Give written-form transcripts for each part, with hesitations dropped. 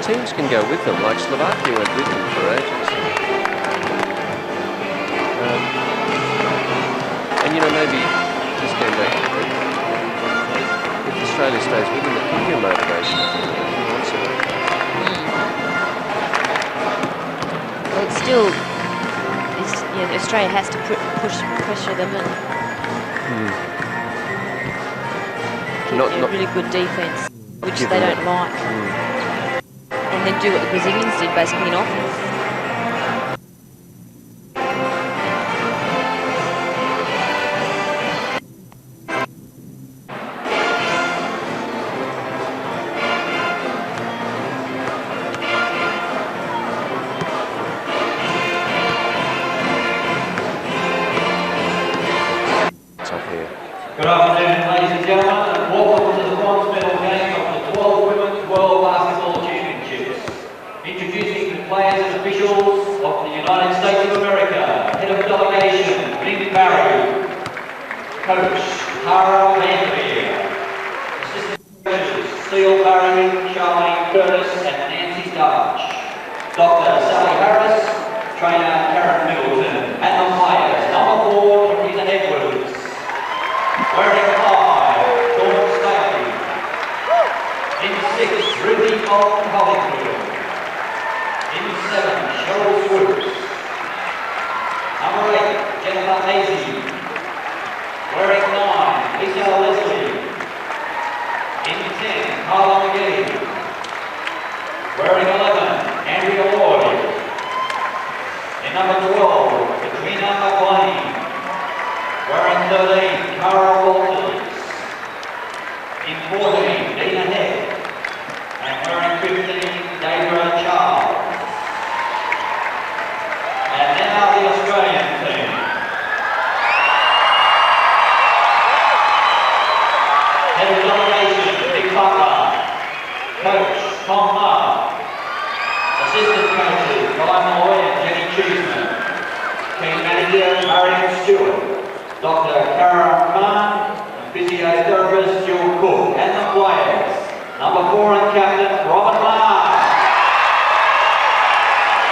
teams can go with them, like Slovakia went with them for ages. And you know, maybe just going back, if Australia stays with them, it could be a motivation for them. Well, it's still, Australia has to pressure them and keep a really good defence, which they don't like. And then do what the Brazilians did, basically in offence. Good afternoon, ladies and gentlemen, and welcome to the bronze medal game of the 12 Women's World Basketball Championships. Introducing the players and officials of the United States of America, Head of Delegation, Lynn Barry, Coach, Tara Vanderveer, Assistant Coaches, Seal Barry, Charlene Curtis, and Nancy Starch, Dr. Sally Harris, Trainer Karen Middleton, and the players, number 4, Teresa Edwards. Wearing 5, Dawn Staley. In 6, Ruby Bolton Hollingfield. In 7, Cheryl Swoops. Number 8, Jennifer Hazy. Wearing 9, Lisa Leslie. In 10, Carla McGee. Wearing 11, Andrea Lloyd. In number 12, Katrina McLean. Wearing 13, Cara Walters. In 14, Dina Heck. And wearing 15, Deborah Charles. And now the Australian team. Head of Delegation, Nick Butler. Coach, Tom Marr. Assistant coaches, Guy Malloy and Jenny Cheeseman. Team manager, Marion Stewart. Dr. Karen Khan, and physiotherapist Jill Cook, and the players. Number 4 and captain, Robin Marr.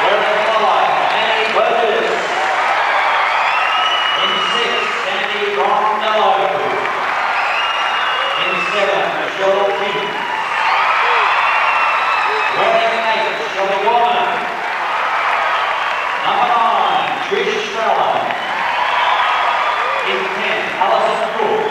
Wearing 5, Annie Burgess. In 6, Sandy Rondello. In 7, Michelle King. Wearing 8, Shelley Warner. Number 9, Trish Strella. In 10, Alison Cook.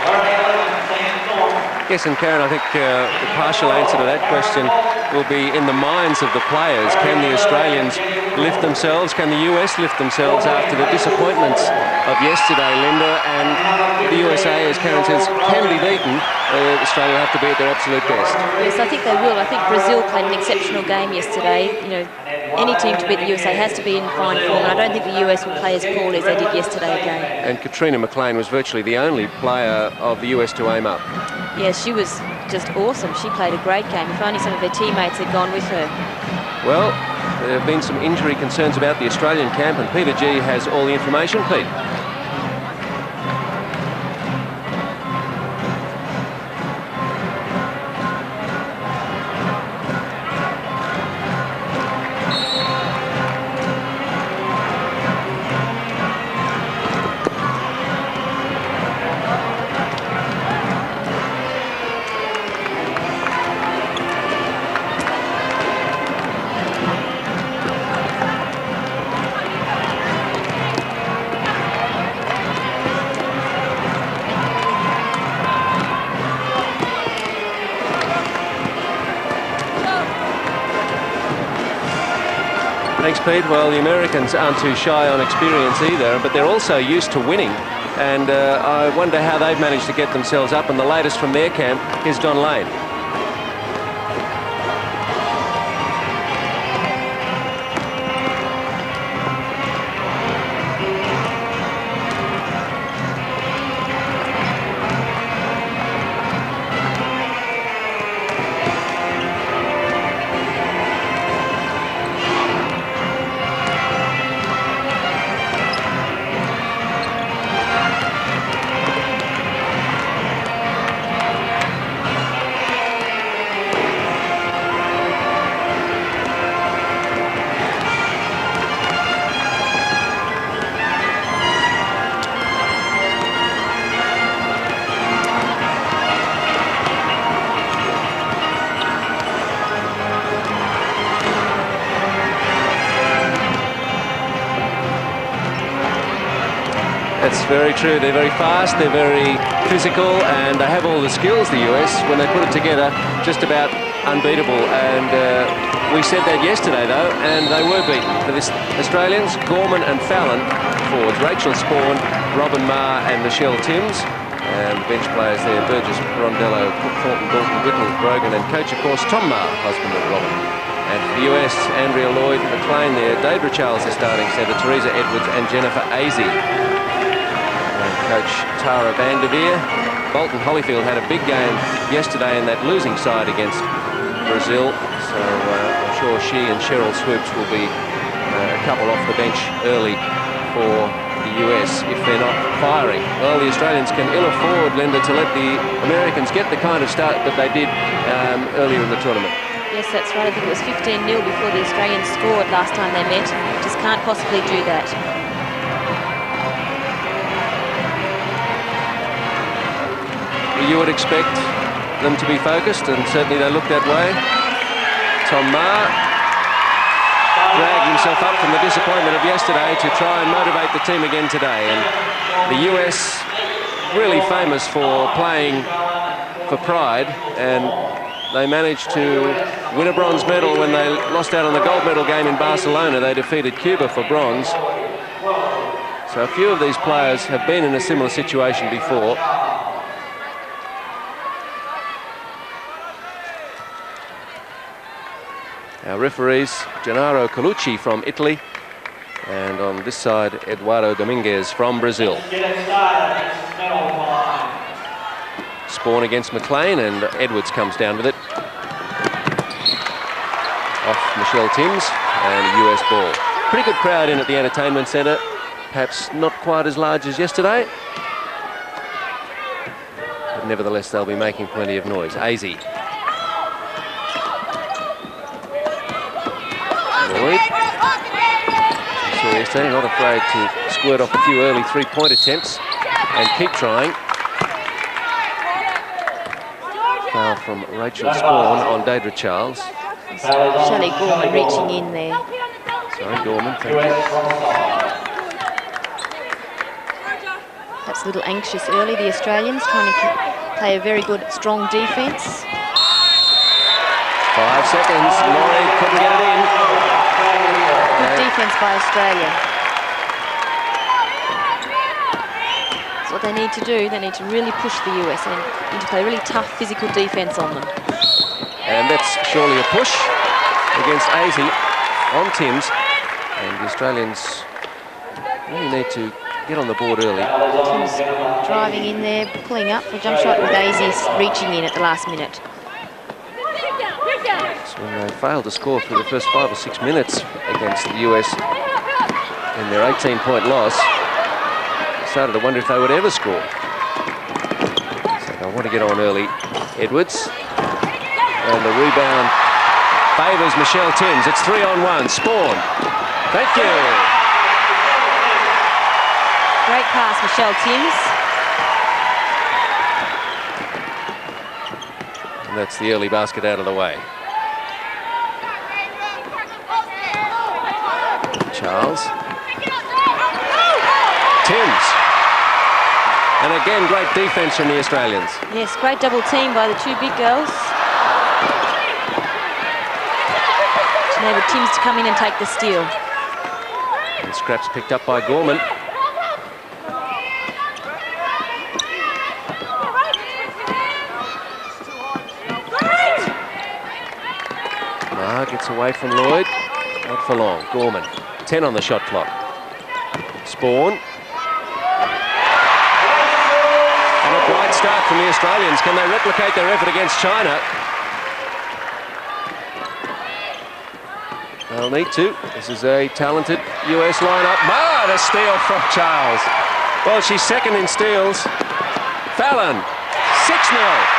Wearing 11, Sam Thornton. Yes, and Karen, I think the partial answer to that question will be in the minds of the players. Can the Australians lift themselves? Can the US lift themselves after the disappointments of yesterday, Linda? And the USA, as Karen says, can be beaten. Australia will have to be at their absolute best. Yes, I think they will. I think Brazil played an exceptional game yesterday. You know, any team to beat the USA has to be in fine form, and I don't think the US will play as poorly as they did yesterday again. And Katrina McLean was virtually the only player of the US to aim up. Yeah, she was just awesome. She played a great game. If only some of their teammates had gone with her. Well, there have been some injury concerns about the Australian camp, and Peter G has all the information. Pete. Thanks, Pete. Well, the Americans aren't too shy on experience either, but they're also used to winning. And I wonder how they've managed to get themselves up. And the latest from their camp is Don Lane. very true. They're very fast, they're very physical, and they have all the skills, the US. When they put it together, just about unbeatable. And we said that yesterday, though, and they were beaten. For the Australians, Gorman and Fallon forwards, Rachel Spawn, Robin Marr and Michelle Timms. And the bench players there, Burgess, Rondello, Cook, Thornton, Dalton, Whittle, Brogan, and coach, of course, Tom Marr, husband of Robin. And for the US, Andrea Lloyd, McLean there, Deidre Charles, the starting centre, Teresa Edwards and Jennifer Azzi. And coach Tara Van der Veer. Bolton Holyfield had a big game yesterday in that losing side against Brazil. So I'm sure she and Cheryl Swoops will be a couple off the bench early for the US if they're not firing. Well, the Australians can ill afford, Linda, to let the Americans get the kind of start that they did earlier in the tournament. Yes, that's right. I think it was 15-0 before the Australians scored last time they met. Just can't possibly do that. You would expect them to be focused, and certainly they look that way. Tom Marr dragged himself up from the disappointment of yesterday to try and motivate the team again today. And the US, really famous for playing for pride, and they managed to win a bronze medal when they lost out on the gold medal game in Barcelona. They defeated Cuba for bronze. So a few of these players have been in a similar situation before. Our referees, Gennaro Colucci from Italy, and on this side, Eduardo Dominguez from Brazil. Spawn against McLean, and Edwards comes down with it. Off Michelle Timms, and a US ball. Pretty good crowd in at the entertainment centre. Perhaps not quite as large as yesterday, but nevertheless they'll be making plenty of noise. Azzi. Lloyd. You saw yesterday, not afraid to squirt off a few early three-point attempts and keep trying. Foul from Rachel Spawn on Deidre Charles. Shelley Gorman reaching in there. Sorry, Gorman, thank you. Perhaps a little anxious early, the Australians trying to play a very good, strong defence. 5 seconds, Lloyd couldn't get it in. Good defence by Australia. That's what they need to do. They need to really push the US and need to play really tough physical defence on them. And that's surely a push against Azzi on Timms. And the Australians really need to get on the board early. Timms driving in there, pulling up for a jump shot with Azzi reaching in at the last minute. So when they failed to score through the first 5 or 6 minutes against the US in their 18-point loss, I started to wonder if they would ever score. So they want to get on early. Edwards. And the rebound favours Michelle Timms. It's 3-on-1. Spawn. Thank you. Great pass, Michelle Timms. And that's the early basket out of the way. Charles. Timms. And again, great defence from the Australians. Yes, great double team by the two big girls. To enable Timms to come in and take the steal. And scraps picked up by Gorman. Marr gets away from Lloyd. Not for long. Gorman. 10 on the shot clock. Spawn. And a bright start from the Australians. Can they replicate their effort against China? They'll need to. This is a talented US lineup. Marr, the steal from Charles. Well, she's second in steals. Fallon, 6-0.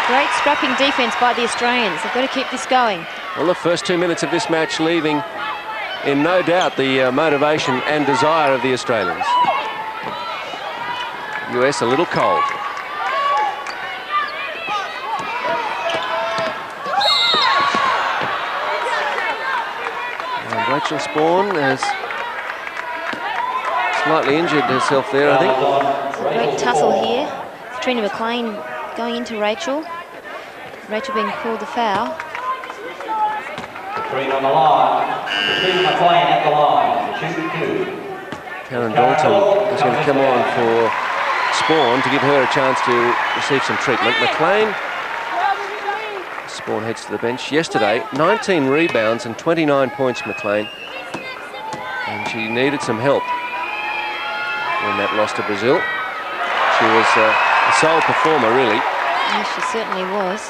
Great scrapping defence by the Australians. They've got to keep this going. Well, the first 2 minutes of this match leaving in no doubt the motivation and desire of the Australians. US a little cold. And Rachel Spawn has slightly injured herself there, I think. Great tussle here. Katrina McLean going into Rachel. Rachel being called the foul. Katrina on the line. Katrina McLean at the line. 2-2. Karen Dalton is going to come on for Spawn to give her a chance to receive some treatment. McLean, Spawn heads to the bench. Yesterday, 19 rebounds and 29 points, McLean. And she needed some help in that loss to Brazil. She was a sole performer, really. Yes, she certainly was.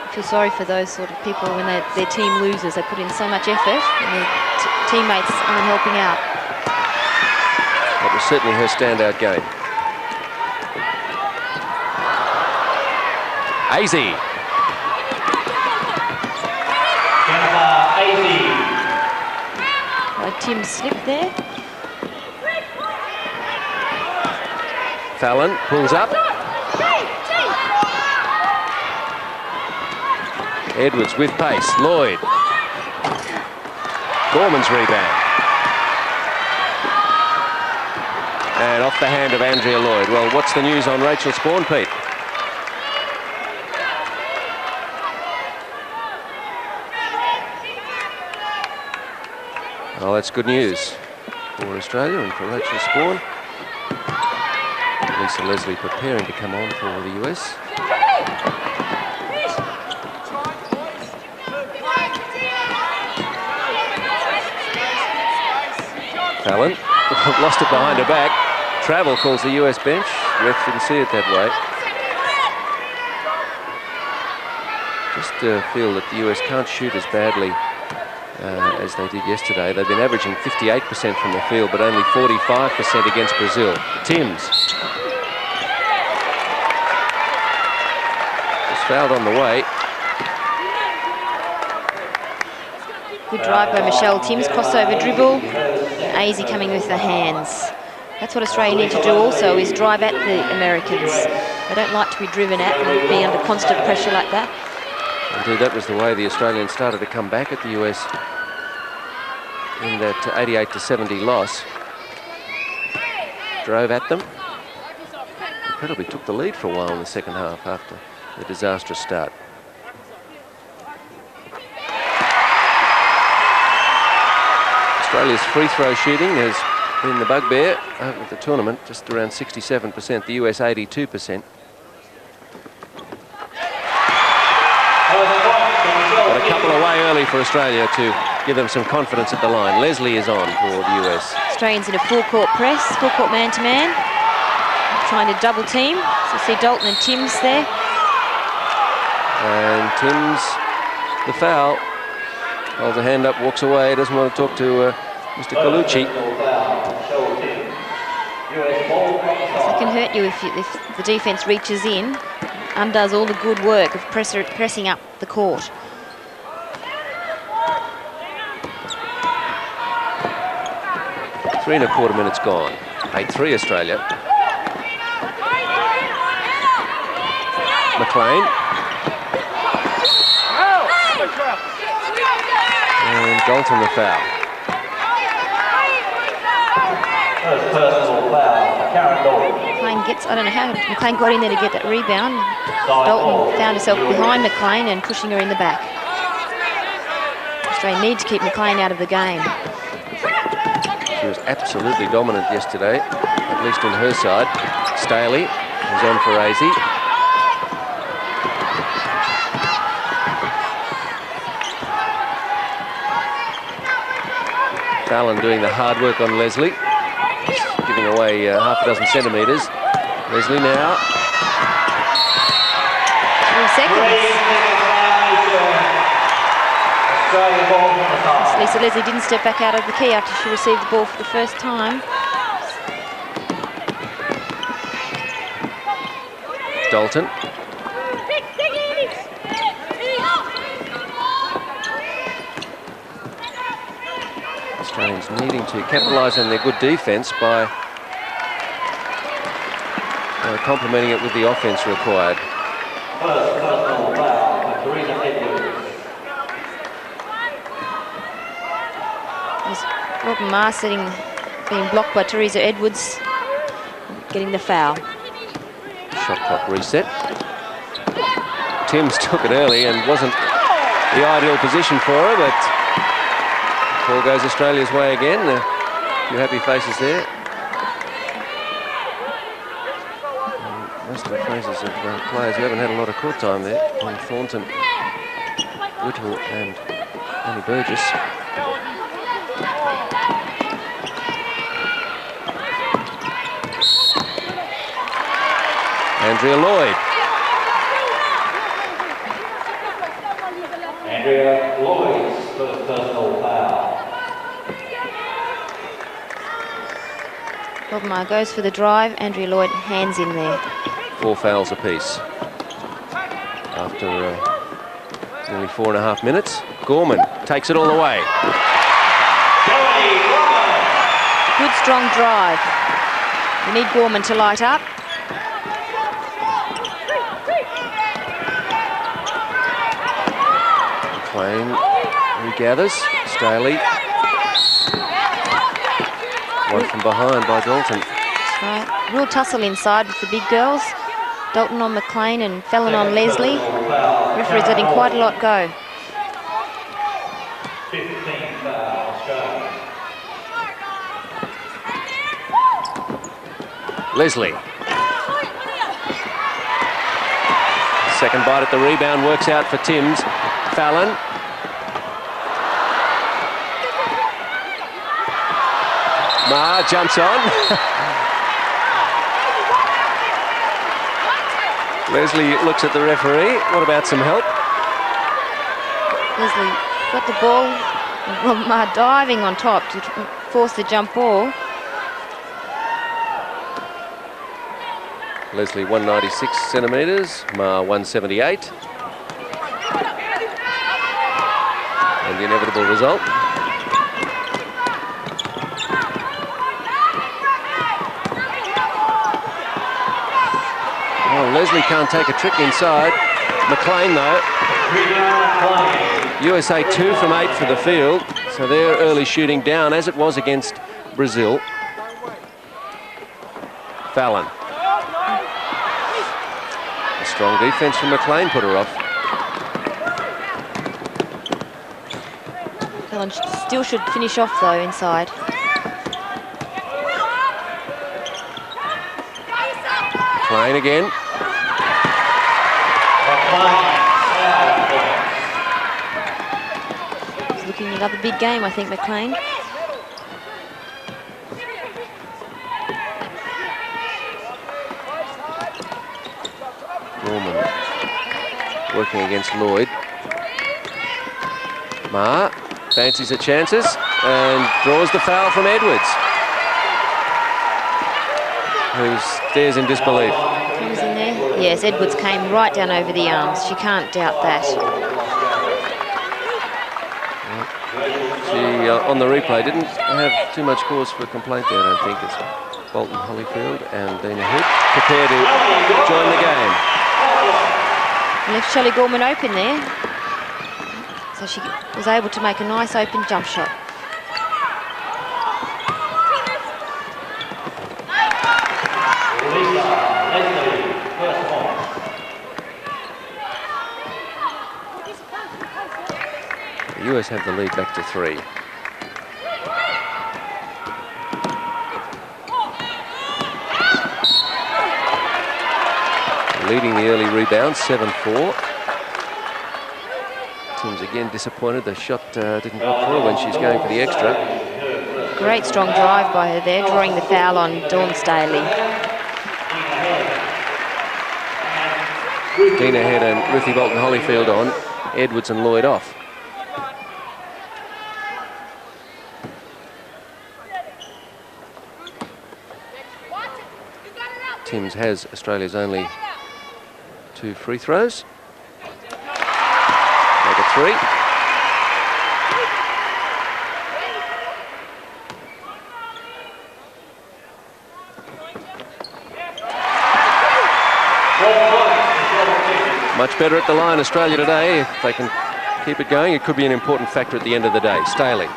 I feel sorry for those sort of people when their team loses. They put in so much effort and their teammates aren't helping out. That was certainly her standout game. Azzi. Jennifer Azzi. Tim slipped there. Fallon pulls up. Edwards with pace. Lloyd. Gorman's rebound. And off the hand of Andrea Lloyd. Well, what's the news on Rachel Spawn, Pete? Well, that's good news for Australia and for Rachel Spawn. Lisa Leslie preparing to come on for the US. Fallon lost it behind her back. Travel calls the US bench. Ref didn't see it that way. Just feel that the US can't shoot as badly as they did yesterday. They've been averaging 58% from the field, but only 45% against Brazil. Timms. Just fouled on the way. Good drive by Michelle Timms, crossover dribble. Azzi coming with the hands. That's what Australia need to do also, is drive at the Americans. They don't like to be driven at and be under constant pressure like that. Indeed, that was the way the Australians started to come back at the US in that 88-70 loss. Drove at them. Incredibly took the lead for a while in the second half after the disastrous start. Australia's free throw shooting has been the bugbear over the tournament, just around 67%, the US 82%. But a couple away early for Australia to give them some confidence at the line. Leslie is on for the US. Australians in a full court press, full court man-to-man, trying to double team. So you see Dalton and Timms there. And Timms, the foul, holds a hand up, walks away, doesn't want to talk to Mr. Colucci. So it can hurt you if the defence reaches in, undoes all the good work of pressing up the court. Three and a quarter minutes gone. 8-3 Australia. McLean. And Dalton the foul. First personal foul, Karen Dalton. McLean gets, I don't know how McLean got in there to get that rebound. Dalton found herself behind McLean and pushing her in the back. Australia need to keep McLean out of the game. She was absolutely dominant yesterday, at least on her side. Staley is on for Azzi. Fallon doing the hard work on Leslie, giving away half a dozen centimetres. Leslie now. 3 seconds. Lisa Leslie didn't step back out of the key after she received the ball for the first time. Dalton. Australians needing to capitalise on their good defence by complementing it with the offence required. First personal foul, Teresa Edwards. There's Robin Marr setting being blocked by Teresa Edwards, getting the foul. Shot clock reset. Timms took it early and wasn't the ideal position for her, but ball goes Australia's way again. A few happy faces there. And most of the faces of players who haven't had a lot of court time there. Thornton, Whittle and Annie Burgess. Andrea Lloyd. Andrea Lloyd's first personal foul. Bobmar goes for the drive. Andrea Lloyd hands in there. 4 fouls apiece. After nearly 4.5 minutes, Gorman takes it all the way. Good strong drive. We need Gorman to light up. McLean regathers. Staley. One from behind by Dalton. That's right. Real tussle inside with the big girls. Dalton on McLean and Fallon on Leslie. Referee's letting quite a lot go. 15 foul, Australia. Leslie. Second bite at the rebound works out for Timms. Fallon. Ma jumps on. Leslie looks at the referee. What about some help? Leslie got the ball. Ma diving on top to force the jump ball. Leslie 196 centimetres, Ma 178. And the inevitable result. Oh, Leslie can't take a trick inside. McLean though. USA 2 from 8 for the field. So their early shooting down as it was against Brazil. Fallon. A strong defence from McLean put her off. Fallon still should finish off though inside. McLean again. He's looking at another big game, I think, McLean. Norman working against Lloyd. Ma fancies her chances and draws the foul from Edwards, who stares in disbelief. Who's in there? Yes, Edwards came right down over the arms. She can't doubt that. She, on the replay, didn't have too much cause for complaint there, I don't think. It's Bolton Holyfield and Dina Hood prepare to join the game. Left Shelley Gorman open there. So she was able to make a nice open jump shot. The US have the lead back to 3. Leading the early rebound, 7-4. Timms again disappointed. The shot didn't go for her when she's going for the extra. Great strong drive by her there, drawing the foul on Dawn Staley. Dina Head and Ruthie Bolton Holyfield on. Edwards and Lloyd off. Timms has Australia's only 2 free throws. Make it 3. Much better at the line, Australia today. If they can keep it going, it could be an important factor at the end of the day. Staley.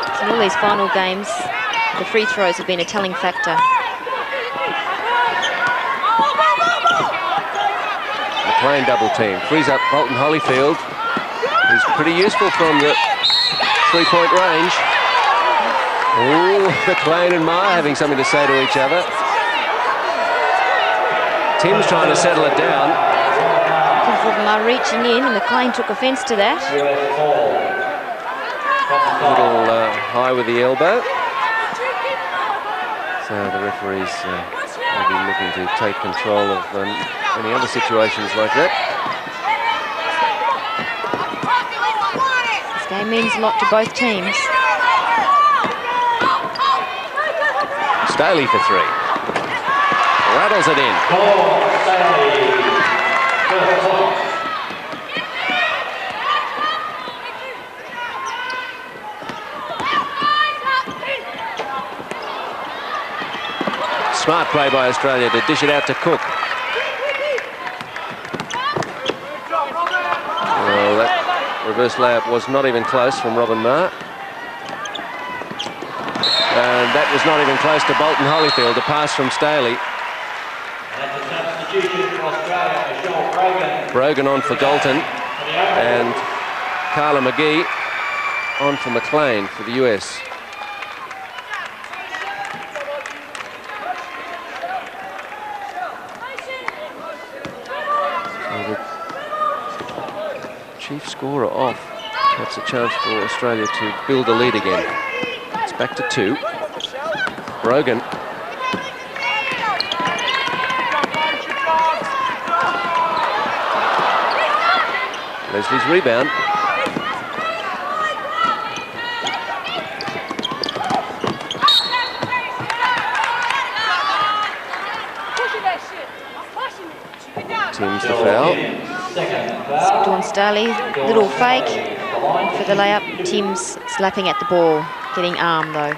It's In all these final games, the free throws have been a telling factor. McLean double team. Frees up Bolton Holyfield, who's pretty useful from the three-point range. Oh, McLean and Ma having something to say to each other. Tim's trying to settle it down. Ma reaching in, and McLean took offence to that. A little high with the elbow. So the referees will be looking to take control of any other situations like that. This game means a lot to both teams. Staley for three. Rattles it in. Smart play by Australia to dish it out to Cook. Well, that reverse layup was not even close from Robin Ma. And that was not even close to Bolton Holyfield, a pass from Staley. That's a substitution for Australia, Michelle Brogan. Brogan on for Galton, and Carla McGee on for McLean for the US. Chief scorer off. That's a chance for Australia to build a lead again. It's back to two. Brogan. Leslie's rebound. Tim's the foul. Dawn Staley, little fake for the layup. Tim's slapping at the ball, getting arm though.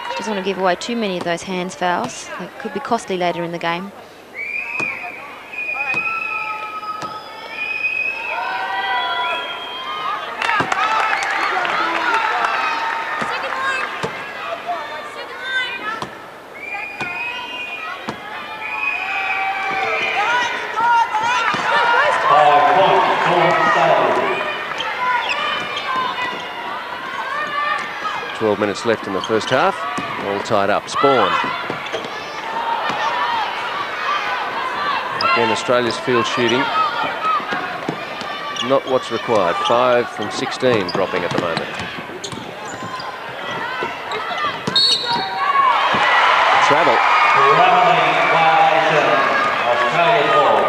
She doesn't want to give away too many of those hands fouls. They could be costly later in the game. Minutes left in the first half, all tied up. Spawn. Again, Australia's field shooting, not what's required. 5 from 16 dropping at the moment. Travel. Australia ball.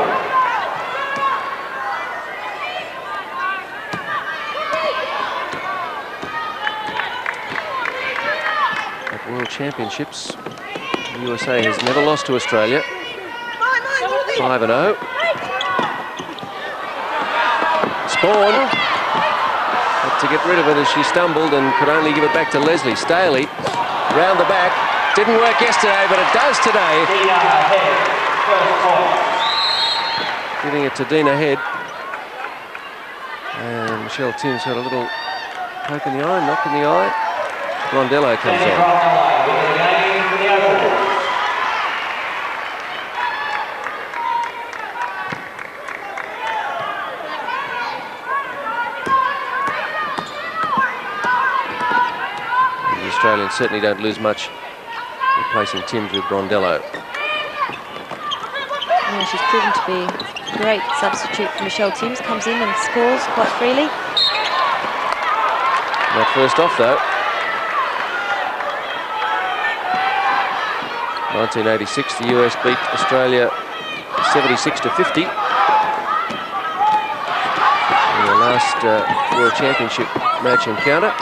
World Championships, the USA has never lost to Australia. 5-0. Spawn had to get rid of it as she stumbled and could only give it back to Leslie. Staley round the back. Didn't work yesterday, but it does today. Giving it to Dina Head. And Michelle Timms had a little poke in the eye, knock in the eye. Rondello comes on. The Australians certainly don't lose much replacing Timms with Rondello. Yeah, she's proven to be a great substitute for Michelle Timms. Comes in and scores quite freely. Not first off though. 1986, the US beat Australia 76-50 in the last World Championship match encounter.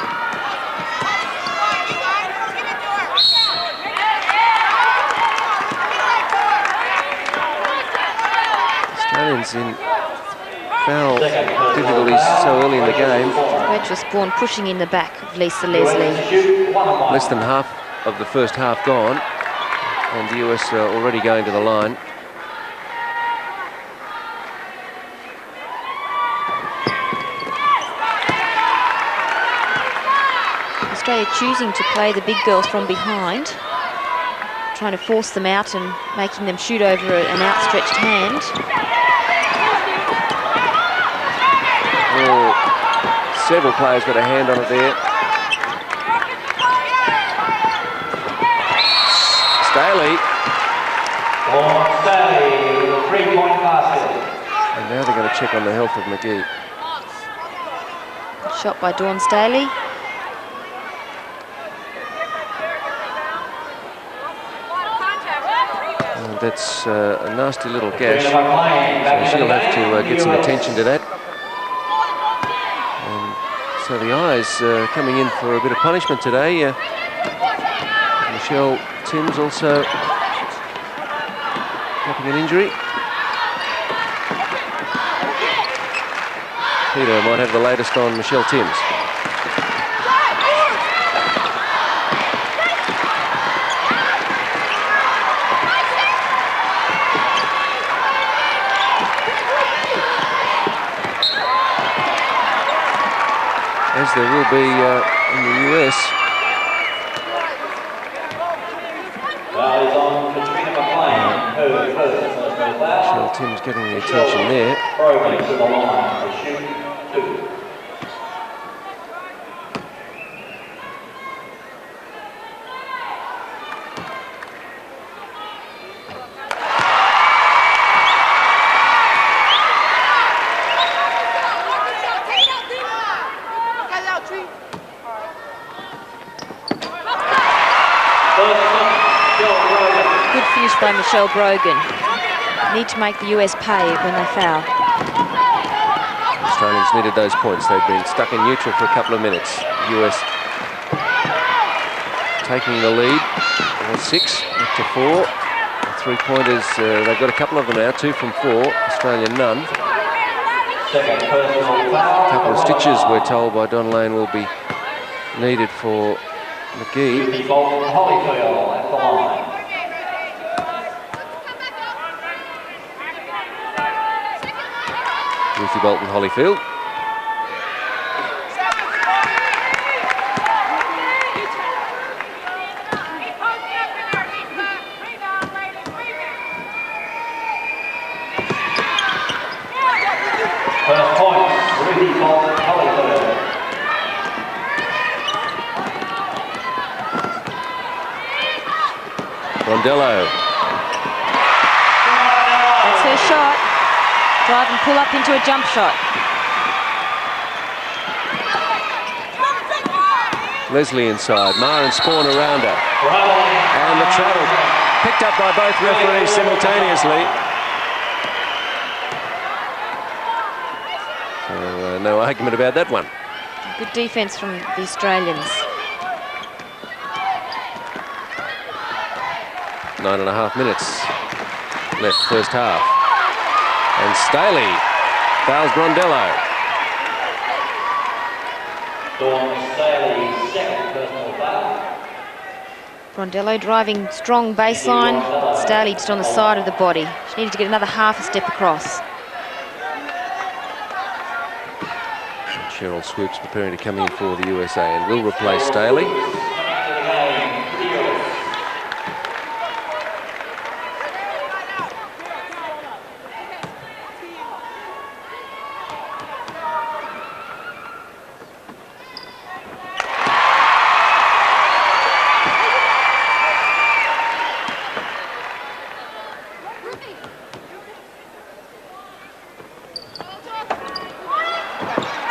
Australians in foul difficulties so early in the game. Rachel Spawn pushing in the back of Lisa Leslie. Less than half of the first half gone. And the US are already going to the line. Australia choosing to play the big girls from behind, trying to force them out and making them shoot over an outstretched hand. Oh, several players got a hand on it there. Staley. Dawn Staley with a 3-point basket. And now they're going to check on the health of McGee. Shot by Dawn Staley. And that's a nasty little gash. So she'll have to get some attention to that. And so the Eyes coming in for a bit of punishment today. Michelle Timms also having an injury. Peter might have the latest on Michelle Timms. As there will be in the US. Foul is on Katrina McLean, her first personal foul. Michelle Timms getting the attention there. Throwing to the line to shoot 2. Good finish by Michelle Brogan. Need to make the US pay when they foul. Australians needed those points. They've been stuck in neutral for a couple of minutes. US taking the lead. 6 up to 4. 3-pointers, they've got a couple of them now, 2 from 4. Australia none. Second personal foul. A couple of stitches, we're told by Don Lane, will be needed for McGee. Ruthie Bolton Holyfield at the line. Ruthie Bolton Holyfield. First point, Ruthie Bolton Holyfield. Rondello. That's her shot. Drive and pull up into a jump shot. Leslie inside. Maher and Spawn around her. And the travel picked up by both referees simultaneously. So no argument about that one. Good defence from the Australians. 9.5 minutes left, first half. And Staley fouls Rondello. Dawn Staley, second personal foul. Rondello driving strong baseline. Staley just on the side of the body. She needed to get another half a step across. Cheryl Swoops preparing to come in for the USA and will replace Staley.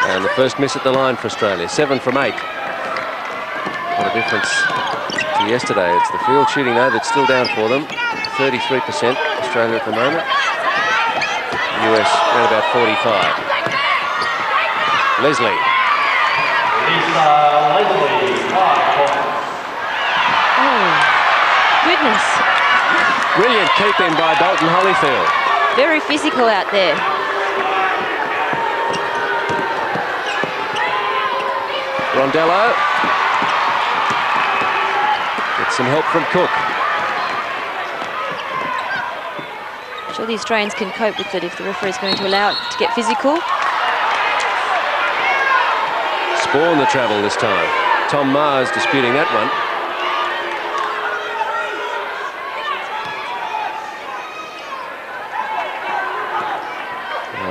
And the first miss at the line for Australia, 7 from 8. What a difference to yesterday. It's the field shooting though that's still down for them. 33% Australia at the moment. US around about 45. Leslie. Lisa Leslie, 5 points. Oh, goodness. Brilliant keep-in by Bolton Holyfield. Very physical out there. Rondello. Gets some help from Cook. I'm sure the Australians can cope with it if the referee is going to allow it to get physical. Spawn the travel this time. Tom Mars disputing that one.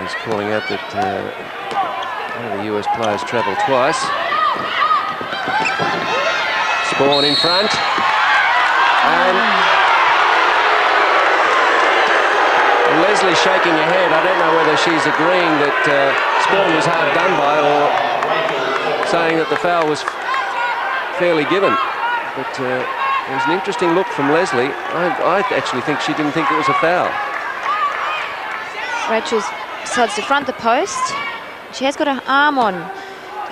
He's calling out that one of the US players travelled twice. Spawn in front. And Leslie shaking her head. I don't know whether she's agreeing that Spawn was hard done by or saying that the foul was fairly given. But it was an interesting look from Leslie. I actually think she didn't think it was a foul. Rachel's decides to front the post. She has got her arm on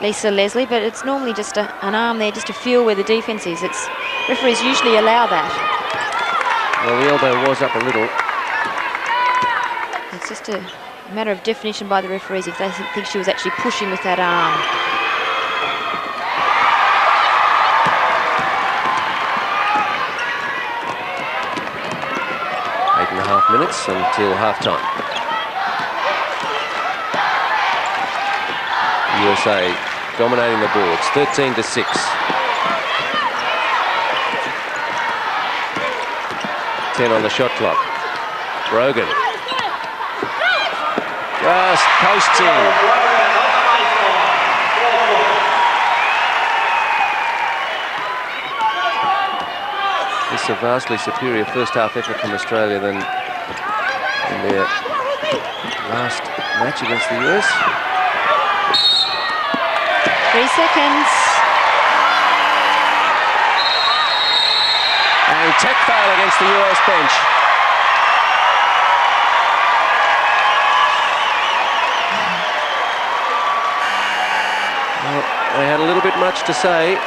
Lisa Leslie, but it's normally just an arm there just to feel where the defence is. Referees usually allow that. Well, the elbow was up a little. It's just a matter of definition by the referees if they think she was actually pushing with that arm. Eight and a half minutes until half-time. USA dominating the boards, 13-6. On the shot clock. Brogan. Just coasting. It's a vastly superior first half effort from Australia than in their last match against the US. 3 seconds. And tech foul against the US bench. Well, they had a little bit much to say.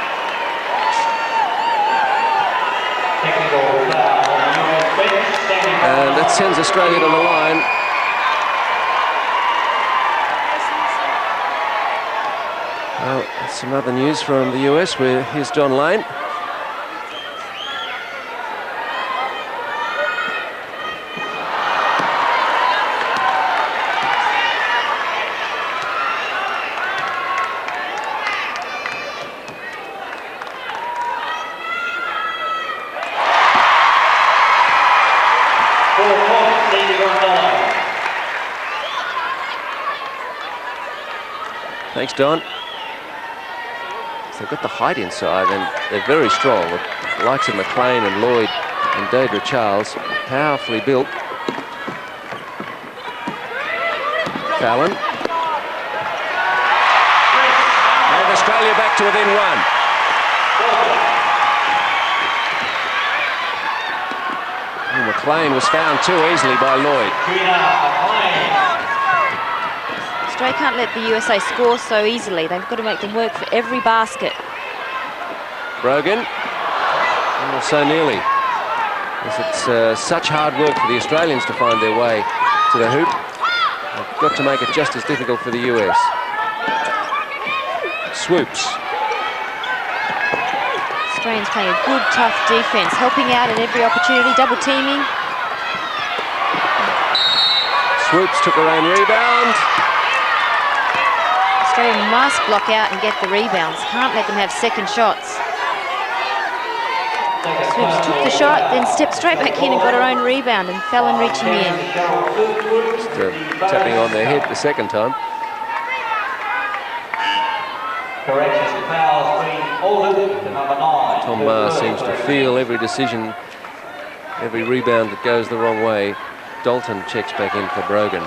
And that sends Australia to the line. Well, some other news from the US where here's John Lane. Thanks, Don. They've got the height inside and they're very strong. The likes of McLean and Lloyd and Deidre Charles, powerfully built. Fallon. And Australia back to within one. Oh, McLean was found too easily by Lloyd. Australia can't let the USA score so easily. They've got to make them work for every basket. Brogan. Oh, so nearly. It's such hard work for the Australians to find their way to the hoop. They've got to make it just as difficult for the US. Swoops. Australians playing a good, tough defence, helping out at every opportunity, double teaming. Swoops took her own rebound. Australia must block out and get the rebounds. Can't let them have second shots. Swoops took the shot, then stepped straight back in and got her own rebound, and Fallon reaching in. Just tapping on their head the second time. Correction, fouls being ordered to number 9. Tom Maher seems to feel every decision, every rebound that goes the wrong way. Dalton checks back in for Brogan.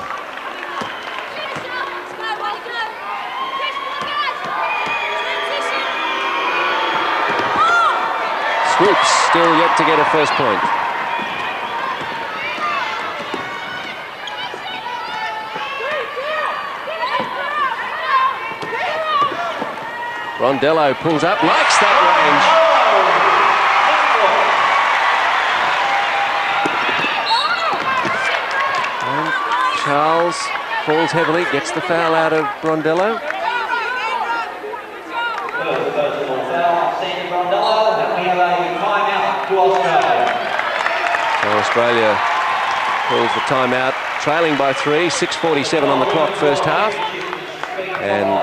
Swoops still yet to get a first point. Rondello pulls up, likes that range. And Charles falls heavily, gets the foul out of Rondello. So Australia calls the timeout, trailing by 3, 6:47 on the clock, first half. And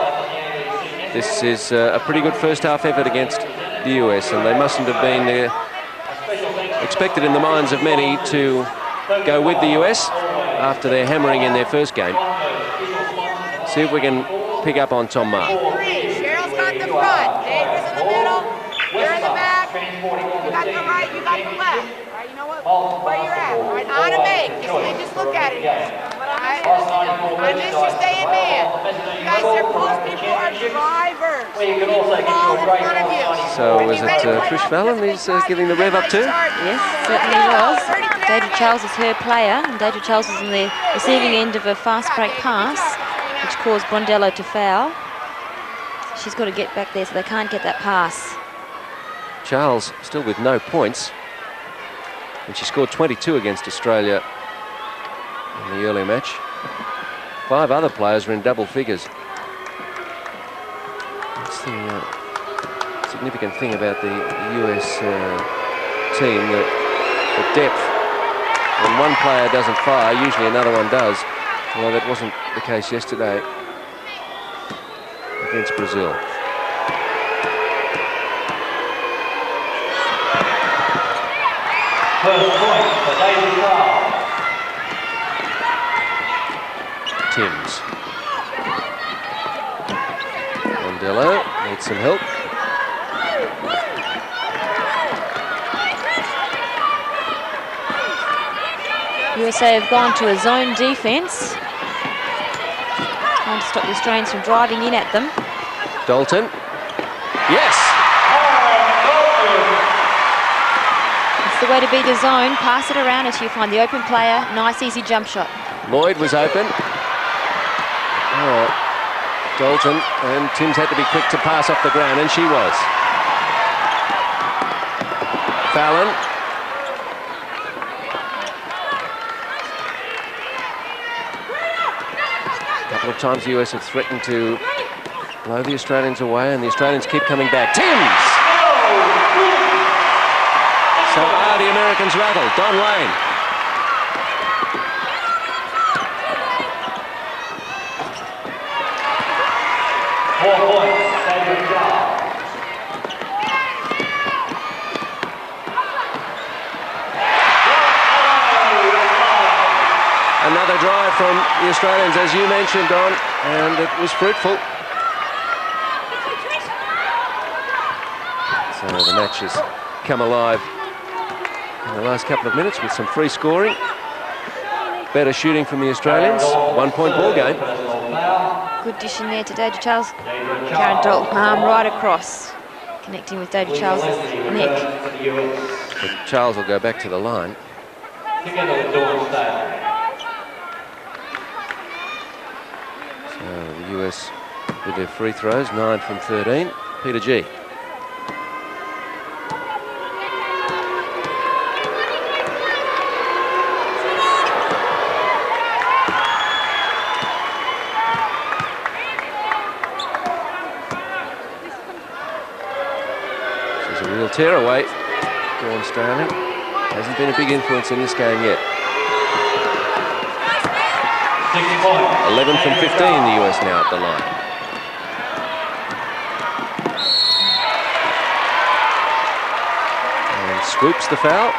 This is a pretty good first half effort against the US, and they mustn't have been expected in the minds of many to go with the US after their hammering in their first game. See if we can pick up on Tom Maher. Cheryl's got the front, David's in the middle, you're in the back, you got the right, you got the left. All right, you know where you're at. All right, on a make, just look at it. I miss you staying man. You guys are post people are drivers. People fall in front of you. So was it Trish Fallon who's giving the rev up too? Yes, certainly was. Deidre Charles is her player, and Deidre Charles is on the receiving end of a fast break pass, which caused Brondello to foul. She's got to get back there so they can't get that pass. Charles still with no points, and she scored 22 against Australia in the early match. 5 other players were in double figures. That's the significant thing about the US team, the depth. When one player doesn't fire, usually another one does. Although that wasn't the case yesterday against Brazil. First point for David Charles. Timms. Brondello needs some help. USA have gone to a zone defence, trying to stop the Australians from driving in at them. Dalton. Yes! It's the way to beat a zone. Pass it around until you find the open player. Nice, easy jump shot. Lloyd was open. Oh, Dalton and Timms had to be quick to pass off the ground, and she was. Fallon. A couple of times the US have threatened to blow the Australians away, and the Australians keep coming back. Timms! So are the Americans rattled. Don Lane. Another drive from the Australians, as you mentioned, Don, and it was fruitful. So the match has come alive in the last couple of minutes with some free scoring. Better shooting from the Australians. 1-point ball game. Good dish in there to Deidre Charles. Karen Dalton arm right across, connecting with Deidre Charles' neck. But Charles will go back to the line. So the US with their free throws, 9 from 13. Peter G. She's a real tearaway, Dawn Staley. Hasn't been a big influence in this game yet. 11 from 15, the US now at the line. And Swoops the foul.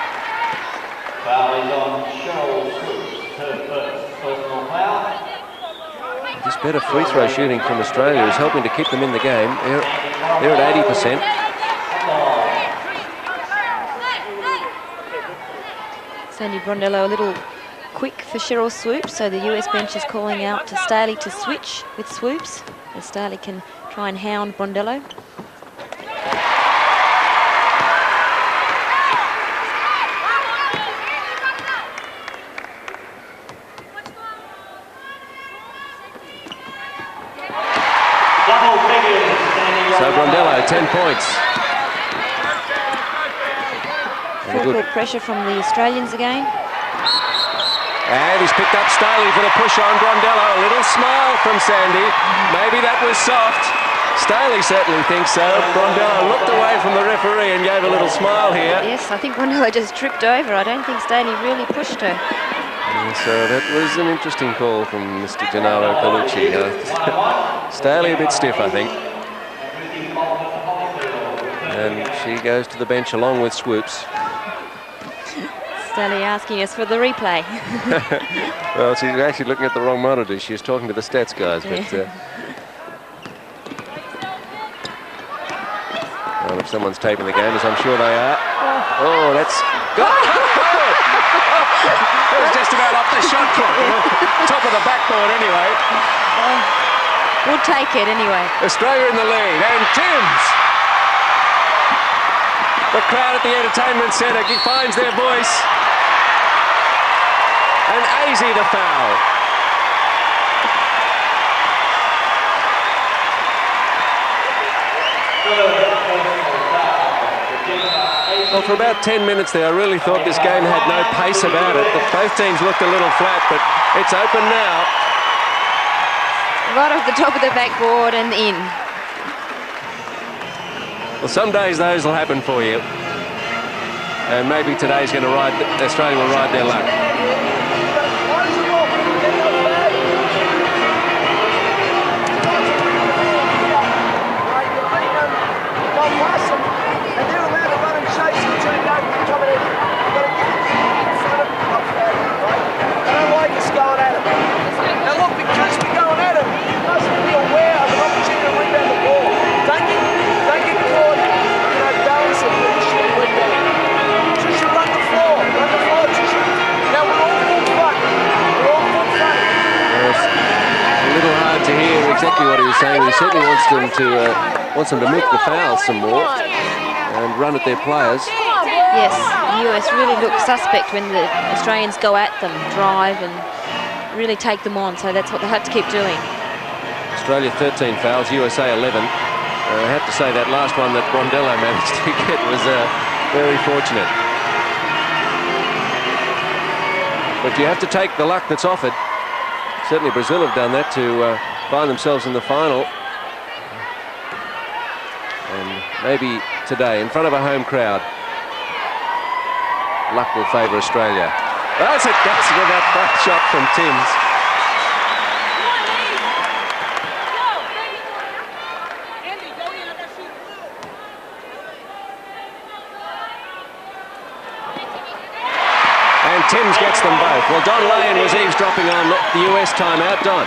Foul is on Cheryl Swoops, her first personal foul. This better free throw shooting from Australia is helping to keep them in the game. They're at 80%. Sandy Brondello a little quick for Cheryl Swoops, so the US bench is calling out to Staley to switch with Swoops, as Staley can try and hound Brondello. So Brondello, 10 points. Full-court pressure from the Australians again. And he's picked up Staley for the push on Brondello. A little smile from Sandy. Maybe that was soft. Staley certainly thinks so. Brondello looked away from the referee and gave a little smile here. Yes, I think Brondello just tripped over. I don't think Staley really pushed her. And so that was an interesting call from Mr. Gennaro Colucci. Staley a bit stiff, I think. And she goes to the bench along with Swoops. Stelly asking us for the replay. Well, she's actually looking at the wrong monitor. She's talking to the stats guys. But well, if someone's taping the game, as I'm sure they are. Oh, that's... That was just about off the shot clock. Top of the backboard anyway. We'll take it anyway. Australia in the lead, and Timms. The crowd at the entertainment centre finds their voice. And Azzi the foul. Well, for about 10 minutes there, I really thought this game had no pace about it. Both teams looked a little flat, but it's open now. Right off the top of the backboard and in. Well, some days those will happen for you. And maybe today's going to ride, Australia will ride their luck. Exactly what he was saying. He certainly wants them to make the fouls some more and run at their players. Yes, the US really look suspect when the Australians go at them, drive and really take them on, so that's what they have to keep doing. Australia 13 fouls, USA 11. I have to say that last one that Brondello managed to get was very fortunate. But you have to take the luck that's offered. Certainly Brazil have done that to find themselves in the final. And maybe today, in front of a home crowd, luck will favour Australia. As it does with that front shot from Timms. And Timms gets them both. Well, Don Lane was eavesdropping on the US timeout. Don.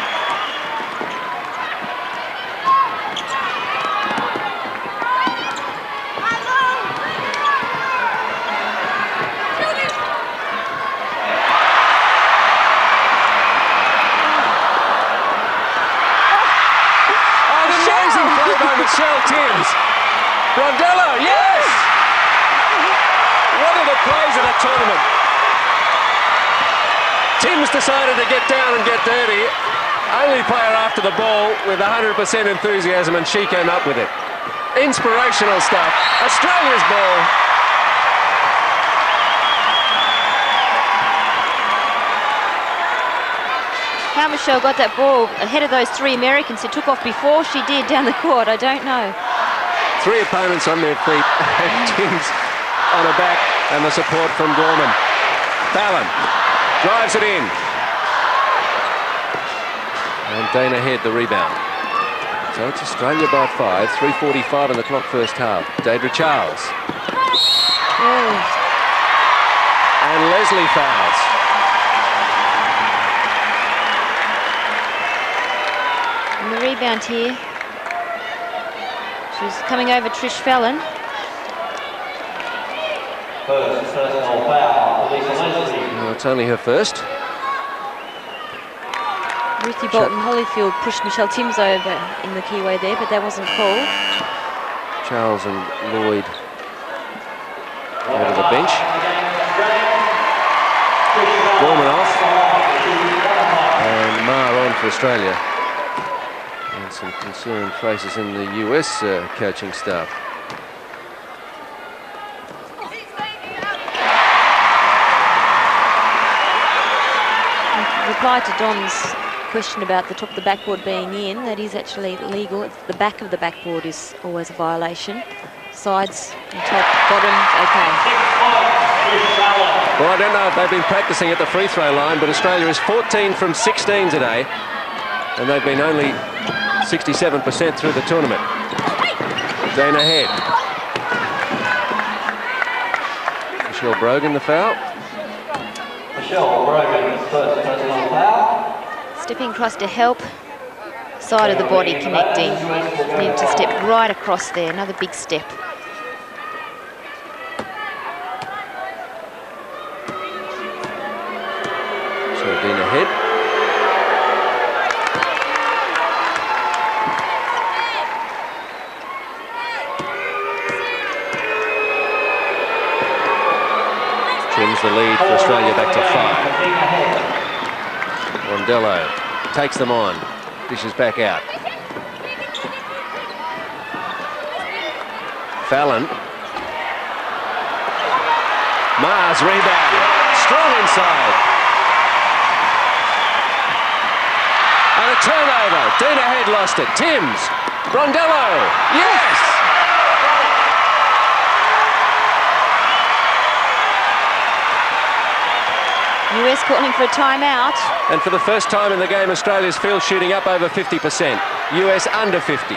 Michelle Timms. Brondello, yes! One of the plays of the tournament. Timms decided to get down and get dirty. Only player after the ball with 100% enthusiasm, and she came up with it. Inspirational stuff. Australia's ball. How Michelle got that ball ahead of those three Americans who took off before she did down the court, I don't know. Three opponents on their feet, and Timms on her back, and the support from Gorman. Fallon drives it in. And Dana Head the rebound. So it's Australia by 5, 3:45 in the clock first half. Deidre Charles. Oh. And Leslie fouls. And the rebound here. She's coming over Trish Fallon. First personal foul, Lisa Leslie. Well, it's only her first. Ruthie Bolton-Holyfield pushed Michelle Timms over in the keyway there, but that wasn't called. Charles and Lloyd over the bench. Gorman off. And Maher on for Australia. And some concerned faces in the US coaching staff. Reply to Don's question about the top of the backboard being in, that is actually legal. It's the back of the backboard is always a violation. Sides and top, bottom, okay. Well, I don't know if they've been practicing at the free throw line, but Australia is 14 from 16 today, and they've been only 67% through the tournament. Dana Head. Michelle Brogan, the foul. Michelle Brogan, first personal foul. Stepping across to help. Side of the body connecting. Need to step right across there. Another big step. Dean ahead. Trims the lead for Australia back to 5. Rondello takes them on. Dishes back out. Fallon. Mars rebound. Strong inside. And a turnover. Dina Head lost it. Timms. Rondello. Yes! US calling for a timeout. And for the first time in the game, Australia's field shooting up over 50%. US under 50.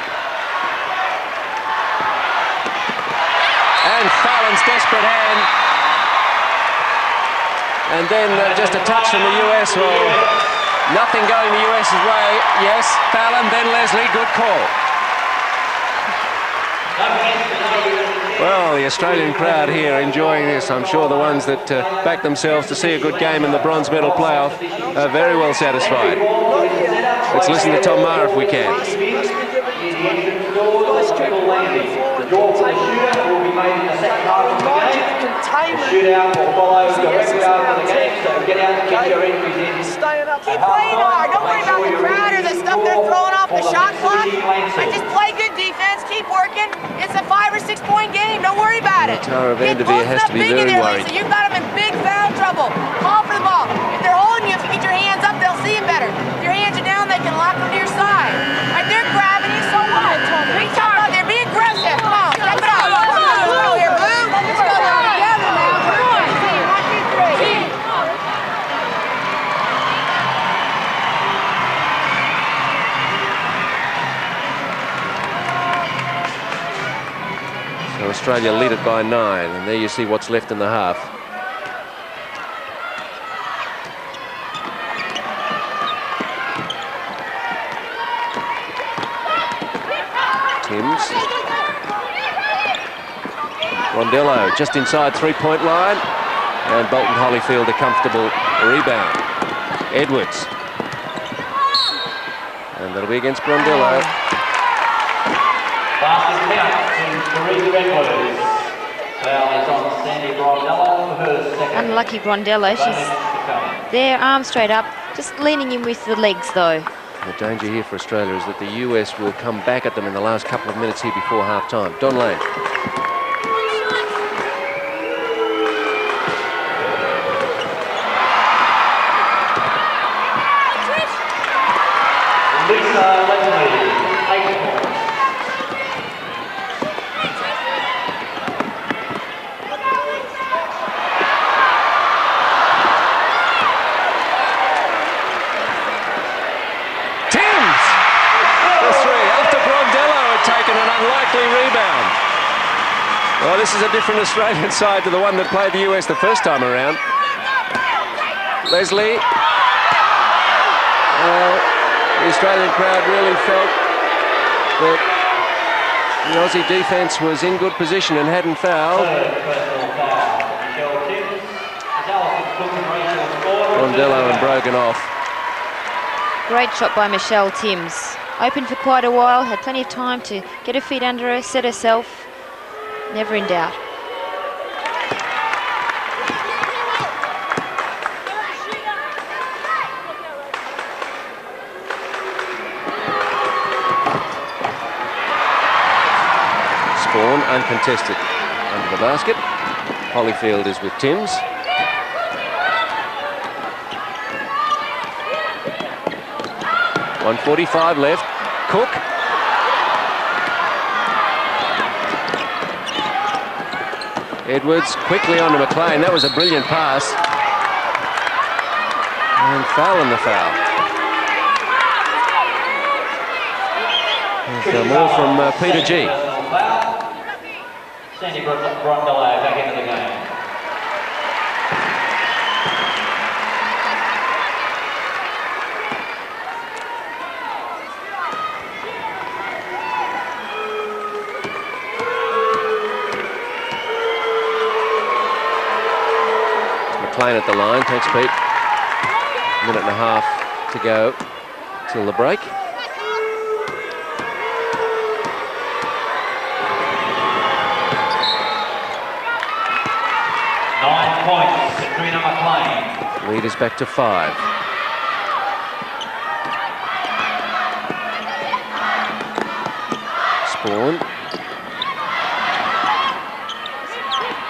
And Fallon's desperate hand. And then just a touch from the US. Well, nothing going the US's way. Yes, Fallon, then Leslie. Good call. Well, the Australian crowd here enjoying this. I'm sure the ones that back themselves to see a good game in the bronze medal playoff are very well satisfied. Let's listen to Tom Maher if we can. Shootout will follow directly after the game, so get out and get your entries in. Keep playing hard. Don't worry about the crowd or the stuff they're throwing off the shot clock. But just play good defense. Keep working. It's a 5 or 6 point game. Don't worry about it. Tara Vanderveer has to be very worried. Lisa. You've got them in big foul trouble. Call for the ball. If they're holding you, if you get your hands up, they'll see it better. If your hands are down, they can lock them to your side. Right, they're grabbing you, so what? Be tough. They're being aggressive. Come on, step it up. Blue here, Blue. Let's go down together now. Come on. 1, 2, 3. So Australia lead it by 9, and there you see what's left in the half. Timms. Rondello just inside 3-point line, and Bolton Holyfield a comfortable rebound. Edwards. And that'll be against Rondello. Fastest count to Teresa Edwards. Foul is on Sandy Rondello, her second. Unlucky Rondello. She's there, arms straight up, just leaning in with the legs though. The danger here for Australia is that the US will come back at them in the last couple of minutes here before half-time. Don Lane. Lisa Leslie, 8 points. Timms! The 3 after Rondello had taken an unlikely rebound. Well, this is a different Australian side to the one that played the US the first time around. Leslie. Well, the Australian crowd really felt that the Aussie defence was in good position and hadn't fouled. Rondello and Brogan off. Great shot by Michelle Timms. Open for quite a while, had plenty of time to get her feet under her, set herself. Never in doubt. Spawn uncontested under the basket. Holyfield is with Timms. .145 left. Cook. Edwards quickly onto McLean. That was a brilliant pass. And foul on the foul. There's more from Peter G. Sandy Rondello back into the game. McLean at the line. Thanks, Pete. Minute and a half to go till the break. Points, Katrina McLean. Lead is back to 5. Spawn.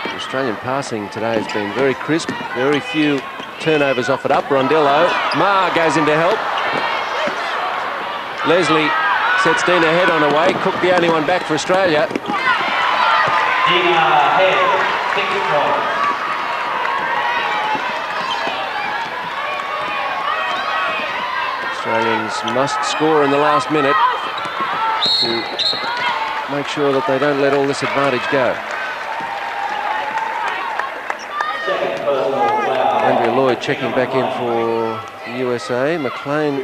The Australian passing today has been very crisp. Very few turnovers offered up. Rondello. Ma goes in to help. Leslie sets Dina Head on her way. Cook the only one back for Australia. Dina Head, 6 points. Australians must score in the last minute to make sure that they don't let all this advantage go. Andrea Lloyd checking back in for the USA. McLean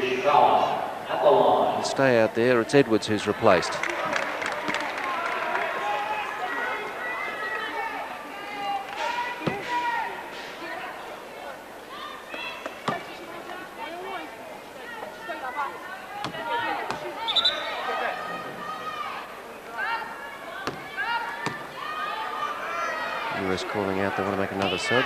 will stay out there. It's Edwards who's replaced. US calling out they want to make another sub.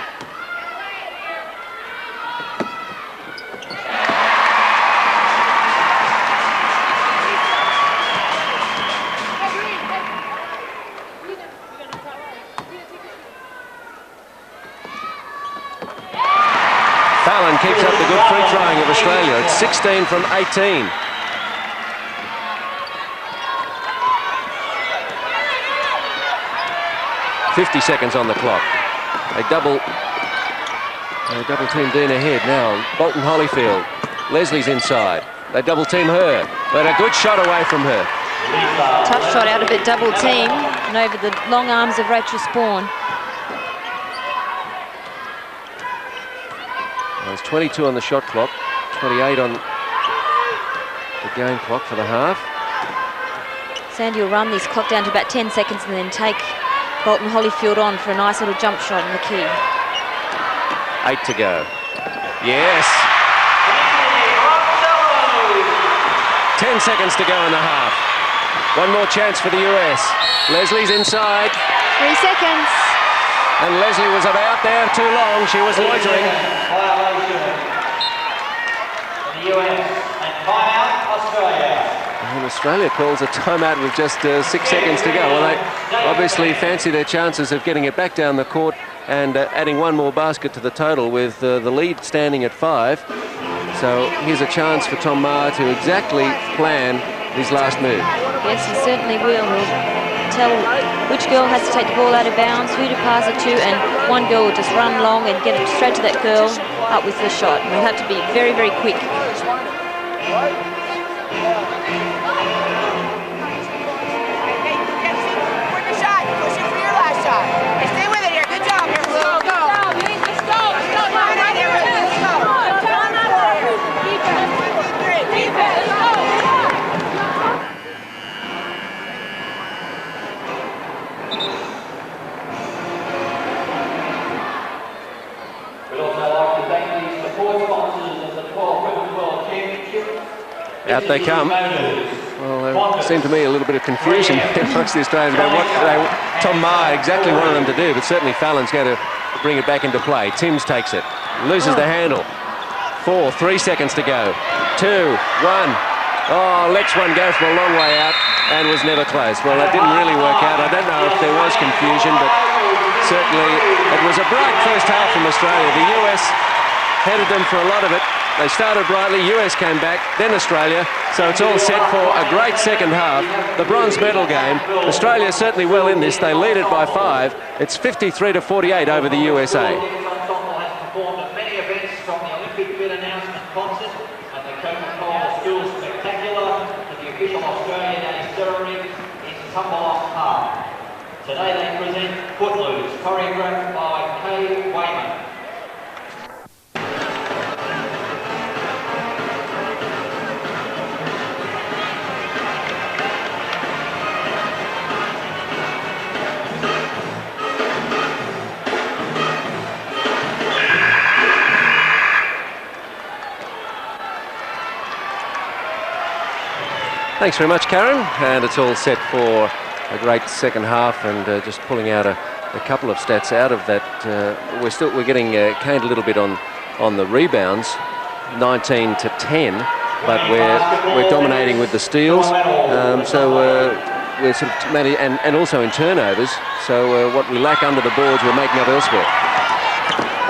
Fallon keeps up the good free throwing of Australia. It's 16 from 18. .50 seconds on the clock. They double team Dina Head now. Bolton Holyfield. Leslie's inside. They double team her. But a good shot away from her. Tough shot out of it, double team, and over the long arms of Rachel Spawn. There's 22 on the shot clock, 28 on the game clock for the half. Sandy will run this clock down to about 10 seconds and then take Bolton Holyfield on for a nice little jump shot in the key. 8 to go. Yes. 10 seconds to go in the half. One more chance for the US. Leslie's inside. 3 seconds. And Leslie was about there too long. She was loitering. The US and timeout, Australia. And Australia calls a timeout with just 6 seconds to go. Well, they obviously fancy their chances of getting it back down the court and adding one more basket to the total with the lead standing at 5. So here's a chance for Tom Maher to exactly plan his last move. Yes, he certainly will. He'll tell which girl has to take the ball out of bounds, who to pass it to, and one girl will just run long and get it straight to that girl up with the shot. And we'll have to be very, very quick. Out they come. Well, there seemed to me a little bit of confusion amongst the Australians about what Tom Maher exactly wanted them to do, but certainly Fallon's going to bring it back into play. Timms takes it, loses the handle. 4, 3 seconds to go. 2, 1. Oh, lets one go from a long way out and was never close. Well, that didn't really work out. I don't know if there was confusion, but certainly it was a bright first half from Australia. The US headed them for a lot of it. They started brightly, US came back, then Australia, so it's all set for a great second half. The bronze medal game, Australia certainly well in this. They lead it by 5. It's 53-48 over the USA. Has performed at many events, from the Olympic bid announcement concert and the Coca-Cola School Spectacular to the official Australia Day ceremony in Tumbalong Park. Today they present Footloose, choreographed by Kay Wayman. Thanks very much, Karen. And it's all set for a great second half. And just pulling out a couple of stats out of that, we're getting caned a little bit on the rebounds, 19-10, but we're dominating with the steals. So we're sort of and also in turnovers. So what we lack under the boards, we're making up elsewhere.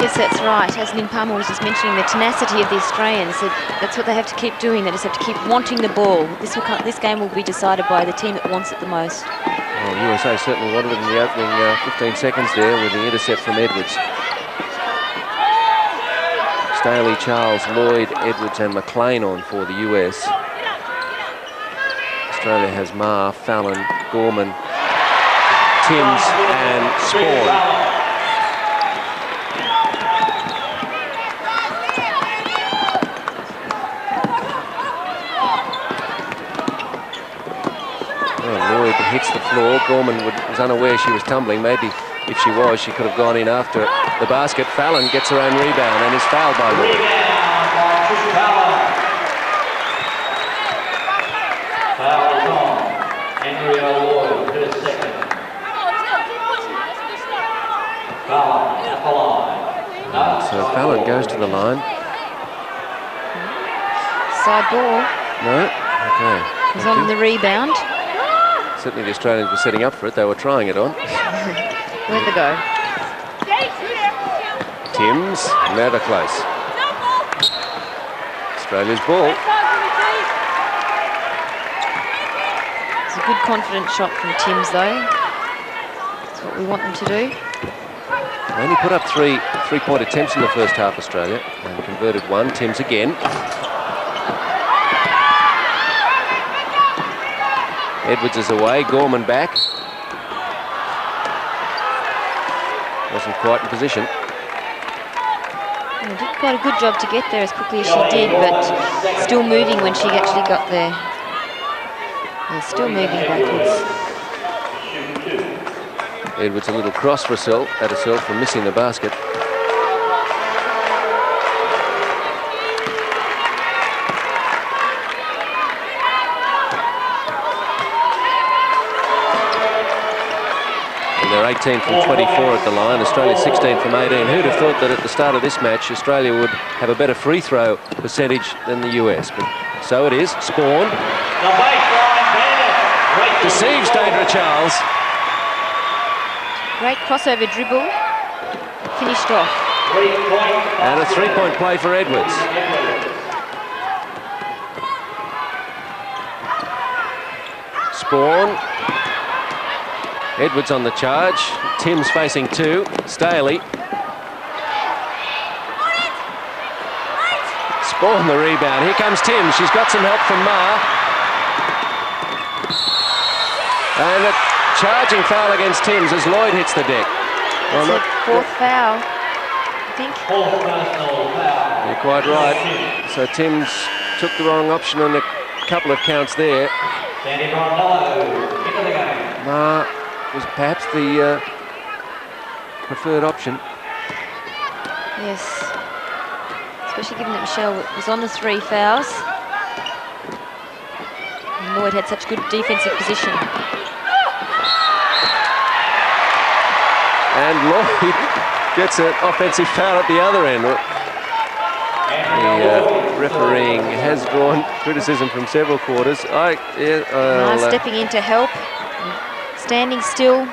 Yes, that's right. As Lynn Palmer was just mentioning, the tenacity of the Australians, that's what they have to keep doing. They just have to keep wanting the ball. This game will be decided by the team that wants it the most. Well, USA certainly wanted it in the opening 15 seconds there with the intercept from Edwards. Staley, Charles, Lloyd, Edwards and McLean on for the US. Australia has Maher, Fallon, Gorman, Timms and Spawn. Lloyd hits the floor. Gorman was unaware she was tumbling. Maybe if she was, she could have gone in after the basket. Fallon gets her own rebound and is fouled by Lloyd. Foul is on. Andrea Lloyd, her second. Fallon at the line. So Fallon goes to the line. Side ball. No? Okay. He's on the rebound. Certainly the Australians were setting up for it. They were trying it on. Where'd they go? Timms, never close. Australia's ball. It's a good confident shot from Timms though. That's what we want them to do. They only put up three-point attempts in the first half, Australia, and converted one. Timms again. Edwards is away, Gorman back. Wasn't quite in position. Did quite a good job to get there as quickly as she did, but still moving when she actually got there. Yeah, still moving backwards. Edwards a little cross for herself for missing the basket. They're 18 from 24 at the line, Australia 16 from 18. Who'd have thought that at the start of this match, Australia would have a better free throw percentage than the US, but so it is. Spawn. Deceives Deidre Charles. Great crossover dribble. Finished off. And a three-point play for Edwards. Spawn. Edwards on the charge. Timms facing two. Staley. Spawn the rebound. Here comes Timms. She's got some help from Maher. And a charging foul against Timms as Lloyd hits the deck. Well, not fourth foul, I think. You're quite right. So Timms took the wrong option on a couple of counts there. Maher was perhaps the preferred option. Yes, especially given that Michelle was on the three fouls. And Lloyd had such good defensive position. And Lloyd gets an offensive foul at the other end. The refereeing has drawn criticism from several quarters. Maher stepping in to help. Standing still,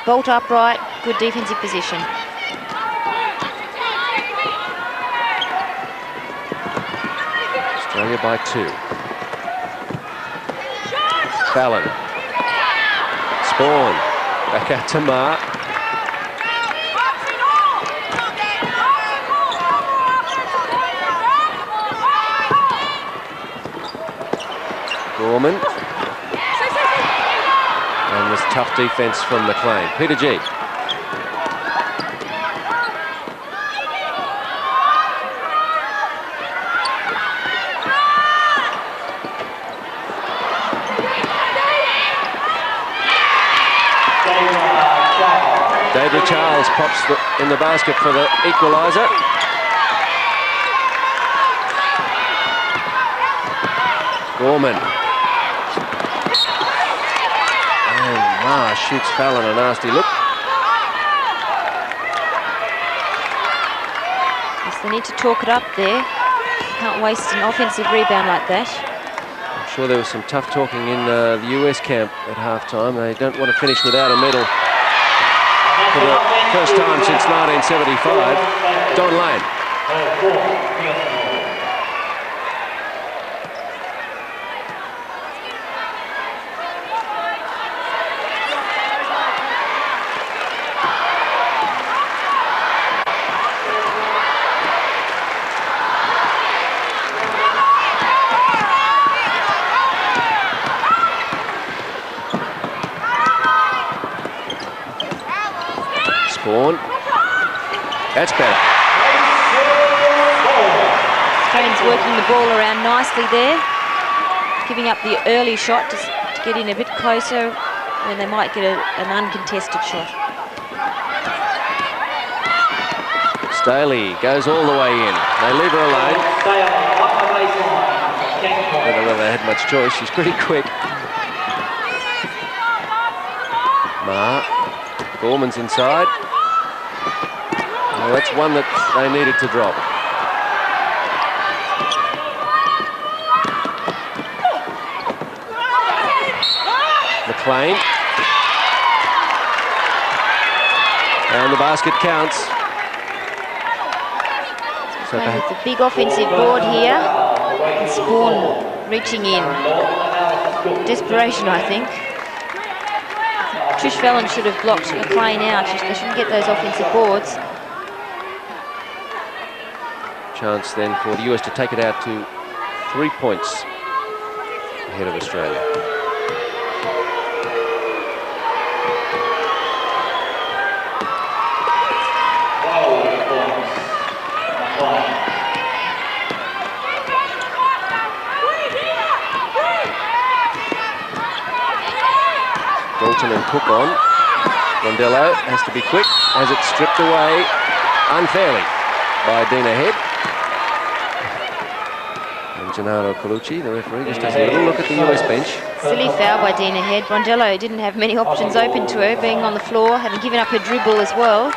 bolt upright, good defensive position. Australia by 2. Fallon. Spawn. Back out to Maher. Gorman. And this tough defense from McLean. Peter G. Deidre Charles pops in the basket for the equaliser. Gorman. Shoots Fallon a nasty look. Yes, they need to talk it up there. Can't waste an offensive rebound like that. I'm sure there was some tough talking in the US camp at halftime. They don't want to finish without a medal for the first time since 1975. Don Lane. Spawn. That's better. Australians working the ball around nicely there. Giving up the early shot to get in a bit closer when they might get an uncontested shot. Staley goes all the way in. They leave her alone. I don't know whether they had much choice. She's pretty quick. Gorman's inside. Well, that's one that they needed to drop. McLean. And the basket counts. So It's a big offensive board here. And Spawn reaching in. Desperation, I think. Trish Fallon should have blocked McLean out. They shouldn't get those offensive boards. Chance then for the US to take it out to 3 points ahead of Australia. Dalton and Cook on. Rondello has to be quick, has it stripped away unfairly by Dina Head. And Gennaro Colucci, the referee, just has a little look at the US bench. Silly foul by Dina Head. Rondello didn't have many options open to her, being on the floor, having given up her dribble as well.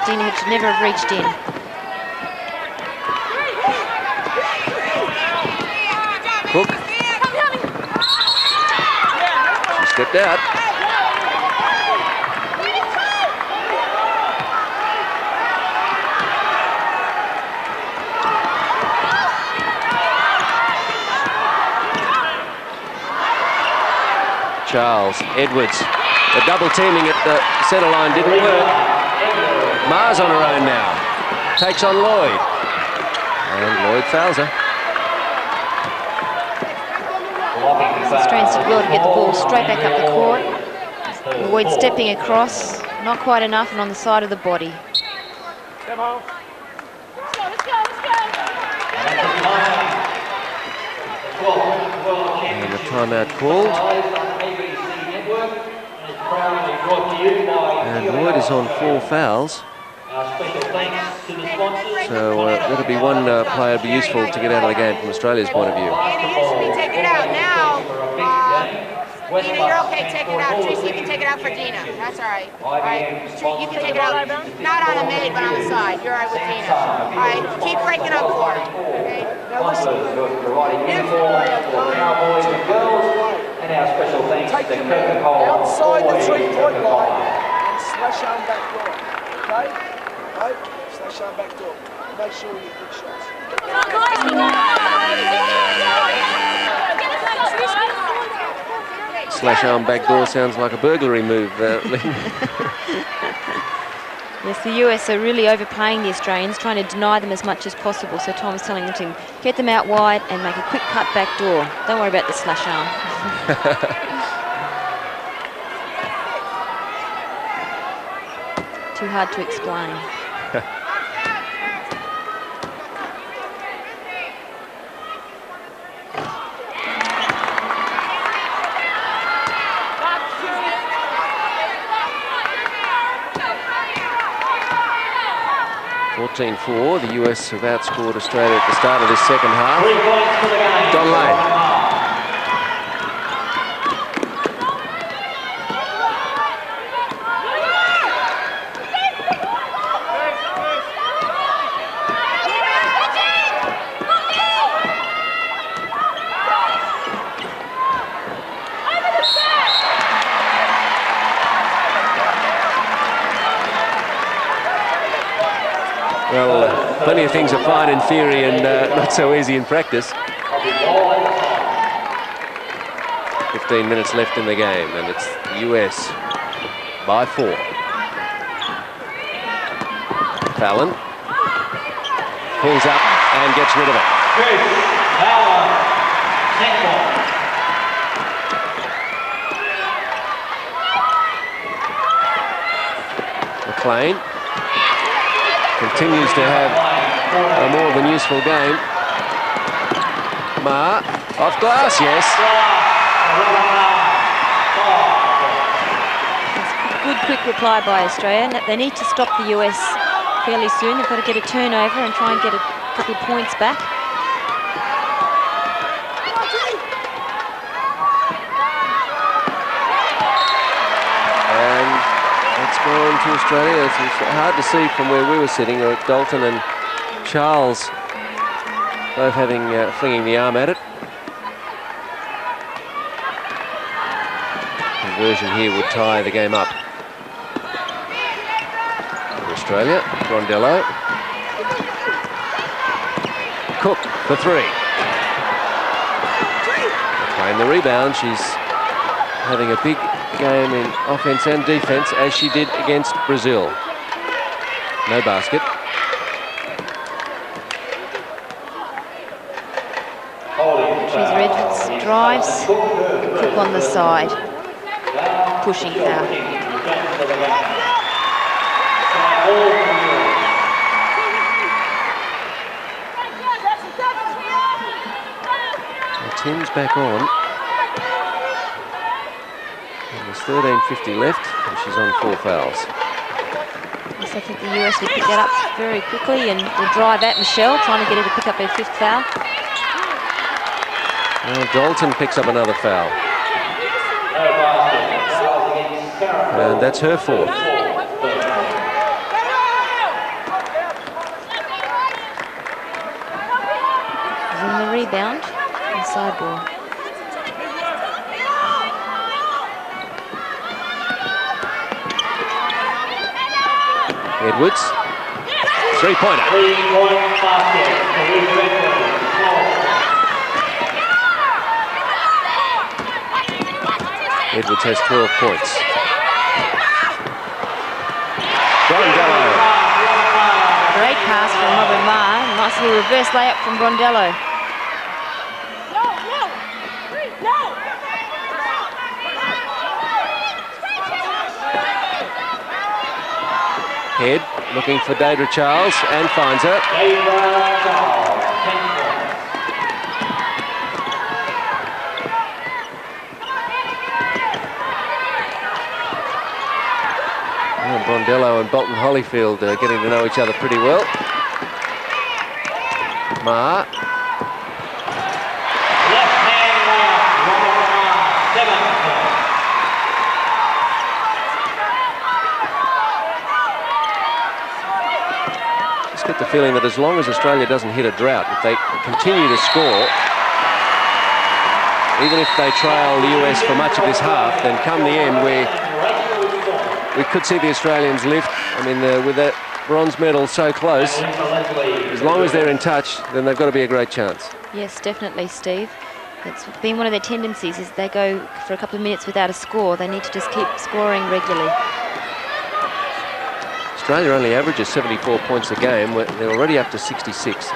Dina Head should never have reached in. Cook. She stepped out. Charles Edwards. The double teaming at the centre line didn't work. Mars on her own now. Takes on Lloyd. And Lloyd fouls her. Australians did well to get the ball straight back up the court. Lloyd stepping across, not quite enough, and on the side of the body. And the timeout called. And Lloyd is on 4 fouls. So that'll be one player be useful to get out of the game from Australia's point of view. Andy, you should be taking it out now. Dina, you're okay taking it out. Tracy, you can take it out for Dina. That's all right. All right. You can take it out. Not on a maid, but on the side. You're all right with Dina. All right. Keep breaking up for her. Okay. Now listen. And our special thanks to Coca-Cola. Outside the 3-point line and slash arm back door. Okay? Right? Slash arm back door. Make sure you get good shots. Slash arm back door sounds like a burglary move. Yes, the US are really overplaying the Australians, trying to deny them as much as possible. So Tom's telling them to get them out wide and make a quick cut back door. Don't worry about the slash arm. Too hard to explain. (14-4). The US have outscored Australia at the start of this second half. Don Lane. Australia, things are fine in theory and not so easy in practice. 15 minutes left in the game, and it's the US by 4. Fallon pulls up and gets rid of it. McLean continues to have a more than useful game. Ma, off glass, yes. Good quick reply by Australia. They need to stop the US fairly soon. They've got to get a turnover and try and get a couple of points back. And it's gone to Australia. It's hard to see from where we were sitting. Dalton and Charles both having flinging the arm at it. Conversion here would tie the game up. For Australia, Brondello. Cook for 3. Playing the rebound. She's having a big game in offense and defense, as she did against Brazil. No basket. She's Redford's drives. Cook on the side. Pushing foul. Tim's back on. And there's 13:50 left, and she's on 4 fouls. Yes, I think the US will pick that up very quickly and will drive at Michelle, trying to get her to pick up her 5th foul. Well, Dalton picks up another foul. And that's her 4th. In the rebound, inside ball. Edwards, 3-pointer. Edwards has 12 points. Brondello. Great pass from Robin Marr. Nice little reverse layup from Brondello. Head looking for Deidre Charles and finds her. Well, Brondello and Bolton Holyfield are getting to know each other pretty well. Ma. Get the feeling that as long as Australia doesn't hit a drought, if they continue to score, even if they trail the US for much of this half, then come the end we could see the Australians lift. I mean, with that bronze medal so close, as long as they're in touch, then they've got to be a great chance. Yes, definitely, Steve. It's been one of their tendencies is they go for a couple of minutes without a score. They need to just keep scoring regularly. Australia only averages 74 points a game. They're already up to 66.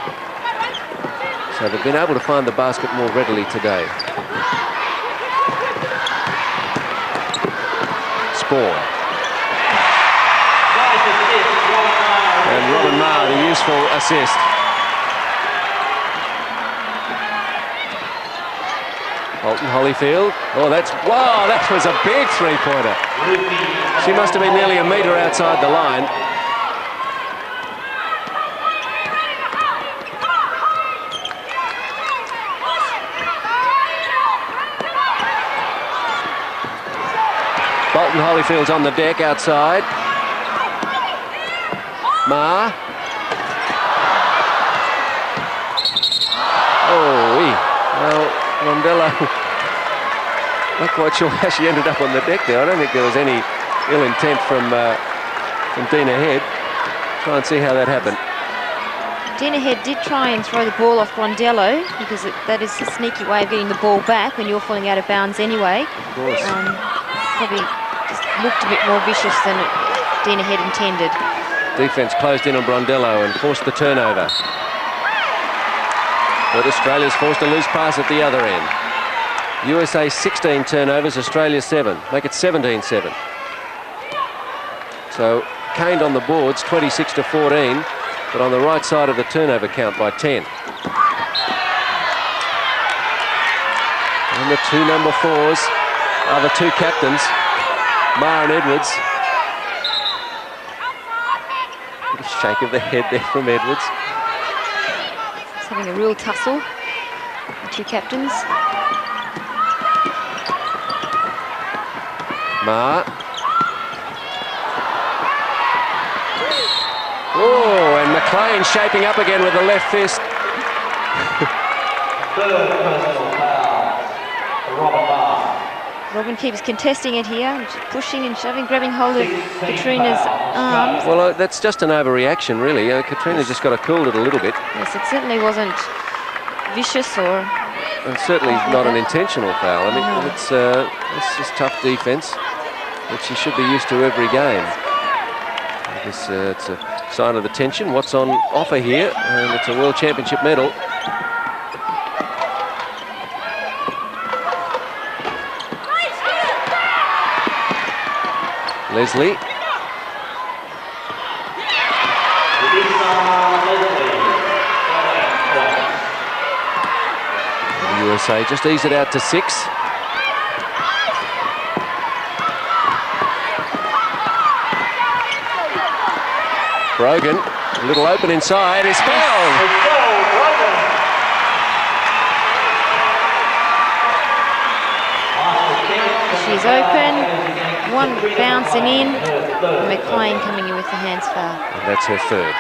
So they've been able to find the basket more readily today. Spawn. And Robin Marr, the useful assist. Bolton Holyfield. Oh, wow, that was a big 3-pointer. She must have been nearly a metre outside the line. Bolton Holyfield's on the deck outside. Ma. Well, Brondello, not quite sure how she ended up on the deck there. I don't think there was any ill intent from Dina Head. Try and see how that happened. Dina Head did try and throw the ball off Brondello because that is a sneaky way of getting the ball back when you're falling out of bounds anyway. Of course. Probably just looked a bit more vicious than Dina Head intended. Defence closed in on Brondello and forced the turnover. But Australia's forced a loose pass at the other end. USA 16 turnovers, Australia 7. Make it 17-7. So caned on the boards, 26-14. But on the right side of the turnover count by 10. And the two number 4s are the two captains, Maher and Edwards. A shake of the head there from Edwards. It's having a real tussle, the two captains. Maher. Oh, and McLean shaping up again with the left fist. Third personal foul for Robin Maher. Robin keeps contesting it here, pushing and shoving, grabbing hold of Katrina's arms. Well, that's just an overreaction, really. Katrina just got to cool it a little bit. Yes, it certainly wasn't vicious or... And certainly not an intentional foul. I mean, it's just tough defence, which she should be used to every game. I guess it's a sign of the tension. What's on offer here? And it's a World Championship medal. Leslie. The USA just ease it out to 6. Brogan, a little open inside, is fouled. She's open, one bouncing in, McLean coming in with the hands foul. And that's her third.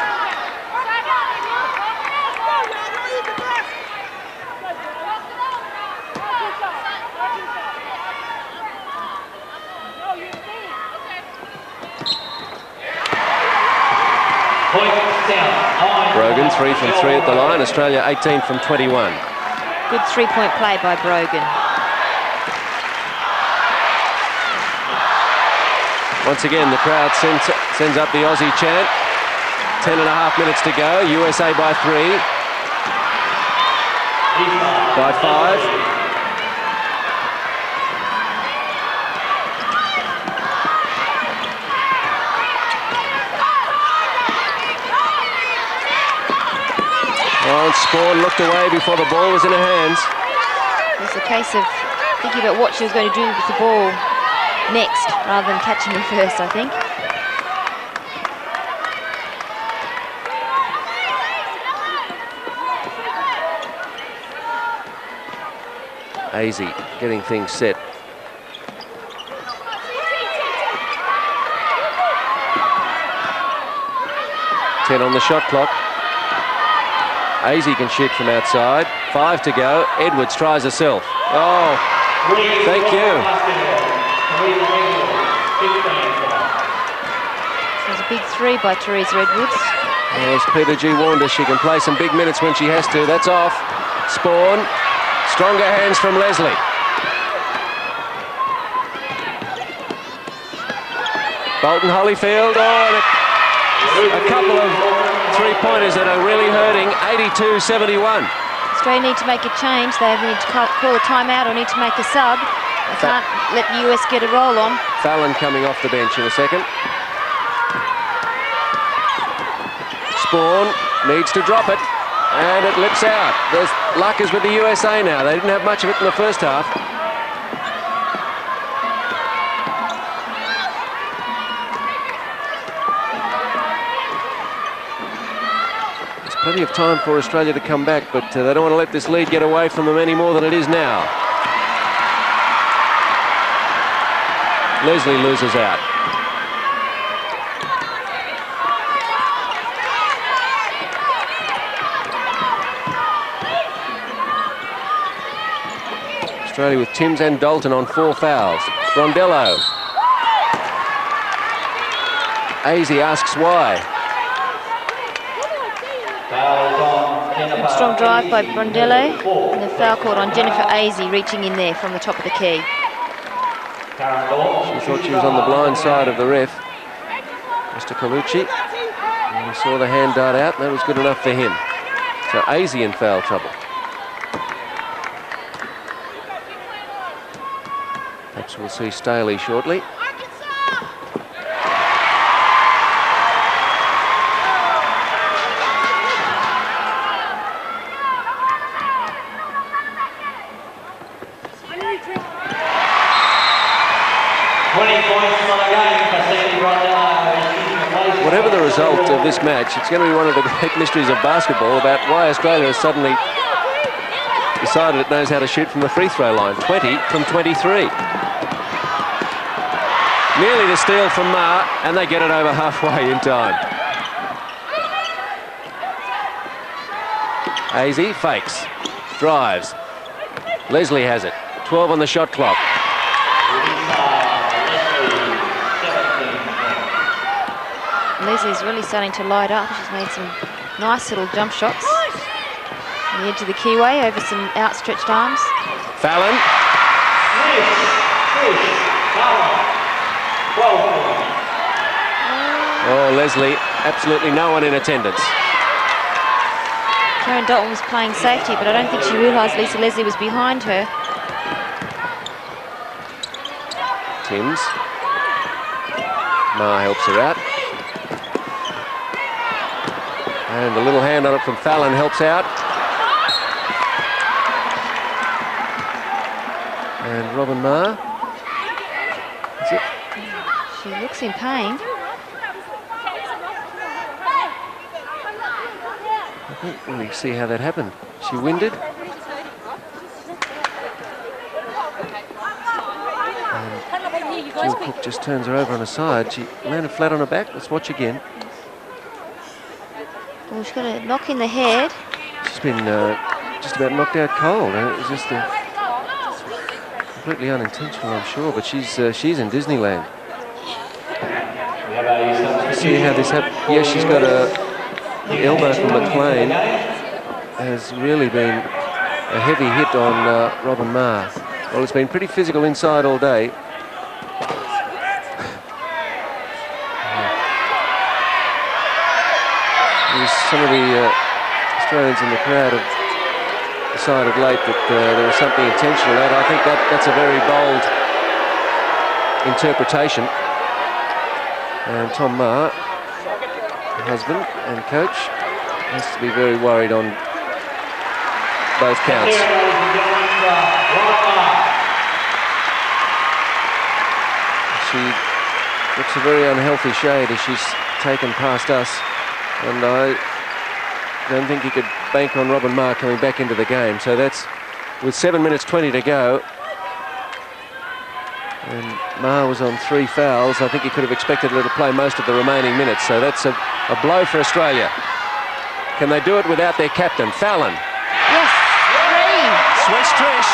Brogan 3 from 3 at the line. Australia 18 from 21. Good 3-point play by Brogan. Once again, the crowd sends up the Aussie chant. 10.5 minutes to go. USA by 3. By 5. Oh, and Spawn looked away before the ball was in her hands. It's a case of thinking about what she was going to do with the ball next, rather than catching it first, I think. Azy getting things set. Ten on the shot clock. Azy can shoot from outside. 5 to go. Edwards tries herself. Oh, thank you. There's a big 3 by Teresa Edwards. As Peter G warned us, she can play some big minutes when she has to. That's off. Spawn. Stronger hands from Leslie. Bolton Holyfield. Oh, and a couple of three-pointers that are really hurting. 82-71. Australia need to make a change. They need to call a timeout or need to make a sub. They can't let the US get a roll on. Fallon coming off the bench in a second. Spawn needs to drop it, and it lips out. The luck is with the USA now. They didn't have much of it in the first half. There's plenty of time for Australia to come back, but they don't want to let this lead get away from them any more than it is now. Leslie loses out. Australia with Timms and Dalton on 4 fouls. Brondello. Azy asks why. Foul Good strong drive by Brondello. And the foul called on Jennifer Azey, reaching in there from the top of the key. She thought she was on the blind side of the ref, Mr. Colucci. And he saw the hand dart out, and that was good enough for him. So Azey in foul trouble. Perhaps we'll see Staley shortly. Whatever the result of this match, it's going to be one of the great mysteries of basketball about why Australia has suddenly decided it knows how to shoot from the free throw line. 20 from 23. Nearly the steal from Ma, and they get it over halfway in time. Azey fakes, drives. Leslie has it. 12 on the shot clock. Leslie's really starting to light up. She's made some nice little jump shots. On the edge of the keyway over some outstretched arms. Fallon. Oh, Leslie, absolutely no one in attendance. Karen Dalton was playing safety, but I don't think she realised Lisa Leslie was behind her. Timms. Ma helps her out. And a little hand on it from Fallon helps out. And Robin Ma. Is it? She looks in pain. I can't really see how that happened. She winded. And Jill Cook just turns her over on her side. She landed flat on her back. Let's watch again. Well, she's got a knock in the head. She's been just about knocked out cold. And it was just completely unintentional, I'm sure. But she's in Disneyland. See how this happened? Yes, she's got the elbow from McLean. Has really been a heavy hit on Robin Ma. Well, it's been pretty physical inside all day. Some of the Australians in the crowd have decided late that there was something intentional. I think that's a very bold interpretation. And Tom Ma, the husband and coach, has to be very worried on both counts. She looks a very unhealthy shade as she's taken past us. And I don't think you could bank on Robin Ma coming back into the game. So that's with 7 minutes 20 to go. And Ma was on 3 fouls. I think you could have expected her to play most of the remaining minutes. So that's a blow for Australia. Can they do it without their captain, Fallon? Yes, 3. Swiss Trish.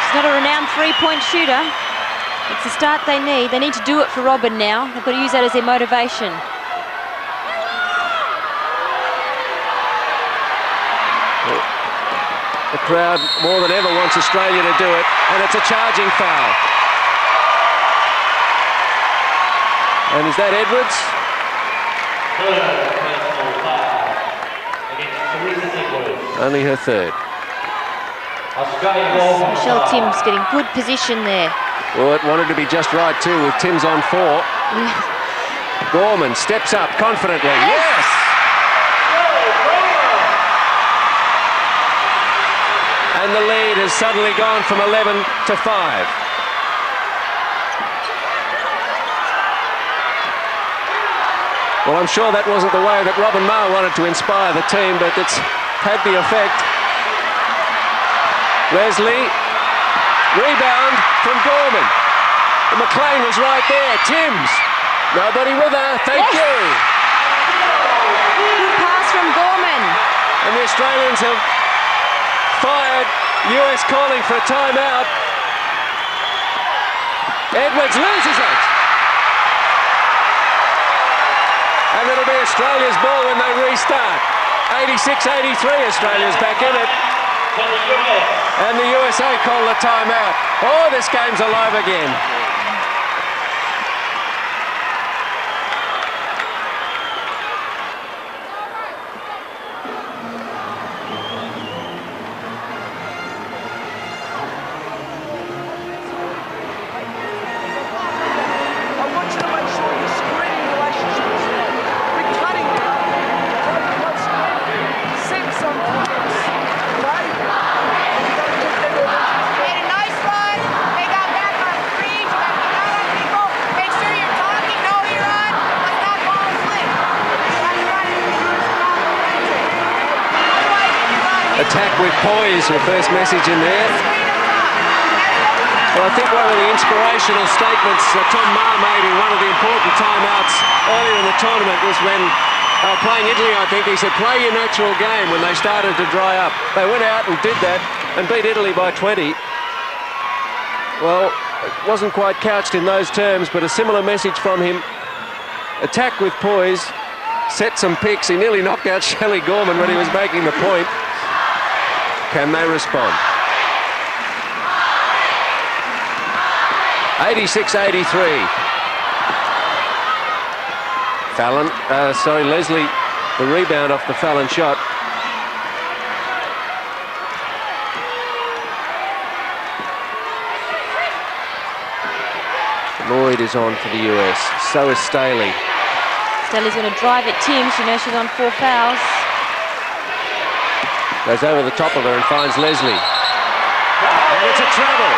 She's not a renowned three-point shooter. It's the start they need. They need to do it for Robin now. They've got to use that as their motivation. The crowd more than ever wants Australia to do it, and it's a charging foul. And is that Edwards? Only her third. Michelle Timms getting good position there. Well, it wanted to be just right too with Timms on 4. Gorman steps up confidently. Yes! And the lead has suddenly gone from 11 to 5. Well, I'm sure that wasn't the way that Robin Ma wanted to inspire the team, but it's had the effect. Leslie, rebound from Gorman. And McLean was right there. Timms, nobody with her. Thank you. Good pass from Gorman. And the Australians have fired. US calling for a timeout. Edwards loses it. And it'll be Australia's ball when they restart. 86-83, Australia's back in it. To the US. And the USA call the timeout. Oh, this game's alive again. I want you to make sure your screening relationship is there. We're cutting now. Very close. Set some points. Right? Made a nice run. They got back on three. You got to get out on people. Make sure you're talking. Know who you're on. Let's not ball slip. That's right. Otherwise, if you run, you Attack with poise, your first message in there. screen them up. Well, I think one of the inspirational statements that Tom Maher made in one of the important timeouts earlier in the tournament was when playing Italy, I think. He said, play your natural game when they started to dry up. They went out and did that and beat Italy by 20. Well, it wasn't quite couched in those terms, but a similar message from him. Attack with poise, set some picks. He nearly knocked out Shelley Gorman when he was making the point. Can they respond? 86-83. Fallon, Leslie, the rebound off the Fallon shot. Lloyd is on for the US. So is Staley. Staley's going to drive at Tim. She knows she's on 4 fouls. Goes over the top of her and finds Leslie. And it's a travel.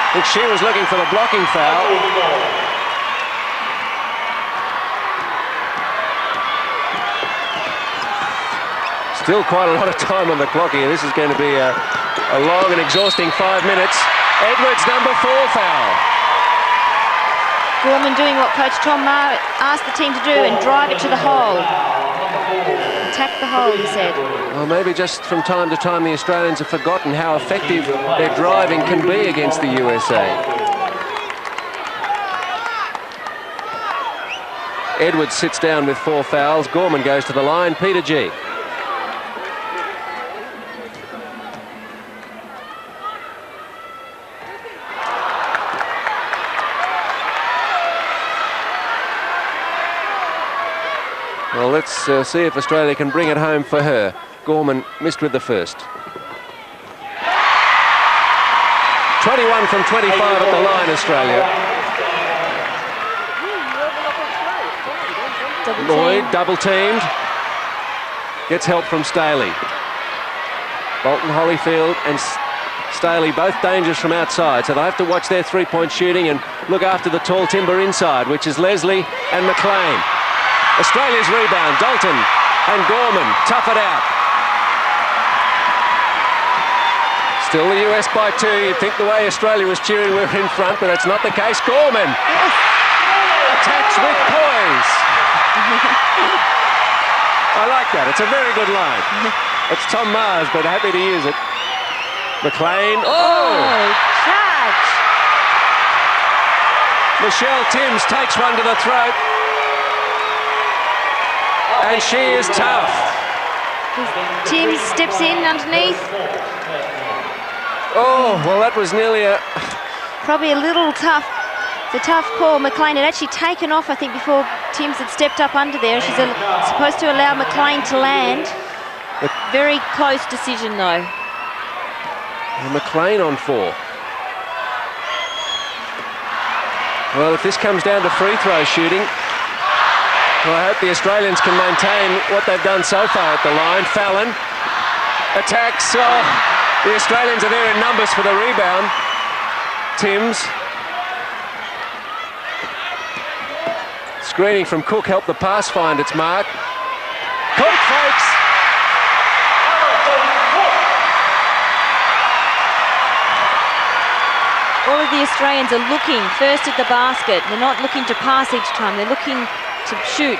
I think she was looking for the blocking foul. Still quite a lot of time on the clock here. This is going to be a long and exhausting 5 minutes. Edwards, number 4 foul. Gorman doing what Coach Tom Maher asked the team to do and drive it to the hole. Attack the hole, he said. Well, maybe just from time to time the Australians have forgotten how effective their driving can be against the USA. Edwards sits down with 4 fouls. Gorman goes to the line. Peter G. Well, let's see if Australia can bring it home for her. Gorman missed with the first. 21 from 25 at the line, Australia. Lloyd double teamed. Gets help from Staley. Bolton, Holyfield and Staley both dangerous from outside, so they have to watch their three-point shooting and look after the tall timber inside, which is Leslie and McLean. Australia's rebound, Dalton and Gorman tough it out. Still the US by 2. You'd think the way Australia was cheering we were in front, but that's not the case. Gorman attacks with poise. I like that. It's a very good line. It's Tom Maher's, but happy to use it. McLean. Oh! Charge! Michelle Timms takes one to the throat. And she is tough. Tim steps in underneath. Oh, well, that was nearly Probably a little tough. It's a tough call. McLean had actually taken off, I think, before Timms had stepped up under there. She's supposed to allow McLean to land. Very close decision, though. McLean on 4. Well, if this comes down to free throw shooting, well, I hope the Australians can maintain what they've done so far at the line. Fallon attacks. Oh, the Australians are there in numbers for the rebound. Timms. Screening from Cook helped the pass find its mark. Cook fakes. All of the Australians are looking first at the basket. They're not looking to pass each time. They're looking to shoot,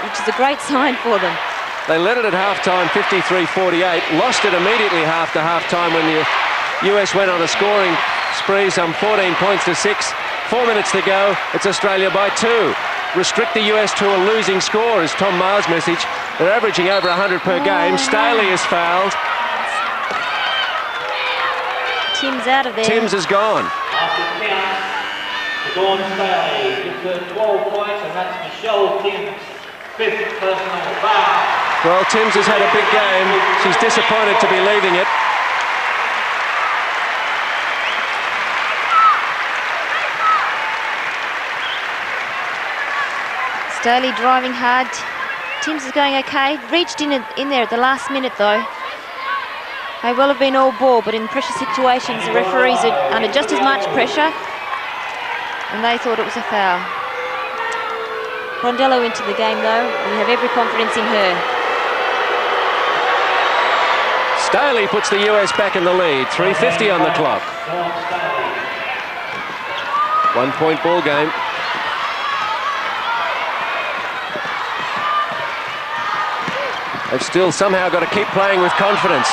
which is a great sign for them. They led it at halftime, 53-48. Lost it immediately after halftime when the US went on a scoring spree, some 14 points to 6. 4 minutes to go. It's Australia by 2. restrict the US to a losing score, is Tom Maher's message. They're averaging over 100 per game. Staley is fouled. Tim's out of there. Timms is gone. After the count, Dawn Staley gives her 12 points, and that's Michelle Timms' 5th personal foul. Well, Timms has had a big game. She's disappointed to be leaving it. Staley driving hard. Timms is going okay. Reached in there at the last minute though. May well have been all ball, but in pressure situations the referees are under just as much pressure, and they thought it was a foul. Rondello into the game though. We have every confidence in her. Staley puts the US back in the lead. 3:50 on the clock. 1 point ball game. They've still somehow got to keep playing with confidence.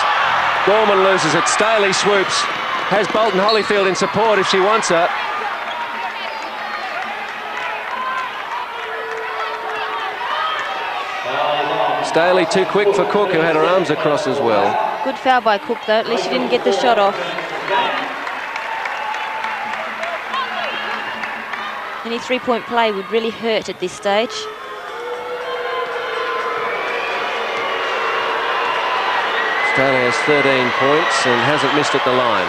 Gorman loses it. Staley swoops. Has Bolton Holyfield in support if she wants her. Staley too quick for Cook, who had her arms across as well. Good foul by Cook though. At least she didn't get the shot off. Any three-point play would really hurt at this stage. Staley has 13 points and hasn't missed at the line.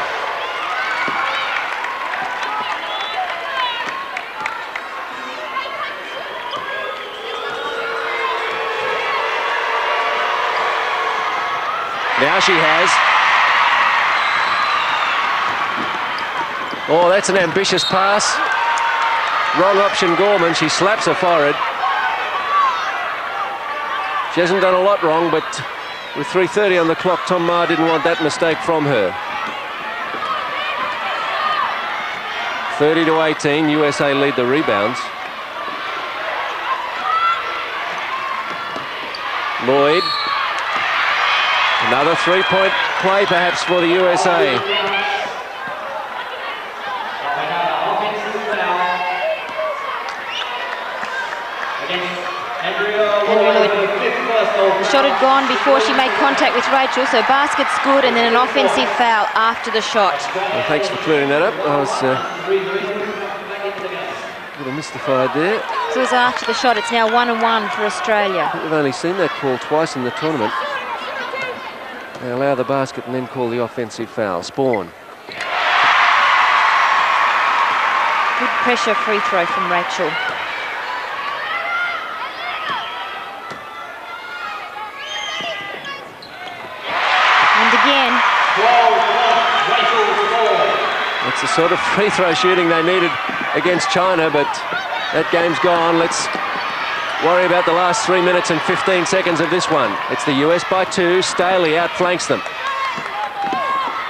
Now she has. Oh, that's an ambitious pass. Wrong option, Gorman. She slaps her forehead. She hasn't done a lot wrong, but with 3:30 on the clock, Tom Maher didn't want that mistake from her. 30-18, USA lead the rebounds. Lloyd. Another three-point play perhaps for the USA. The shot had gone before she made contact with Rachel, so basket's good, and then an offensive foul after the shot. Well, thanks for clearing that up. I was a little mystified there. So it was after the shot. It's now 1-1 for Australia. I think we've only seen that call twice in the tournament. They allow the basket and then call the offensive foul. Spawn. Good pressure free throw from Rachel. And again. That's the sort of free throw shooting they needed against China, but that game's gone. Let's worry about the last 3 minutes and 15 seconds of this one. It's the US by 2. Staley outflanks them.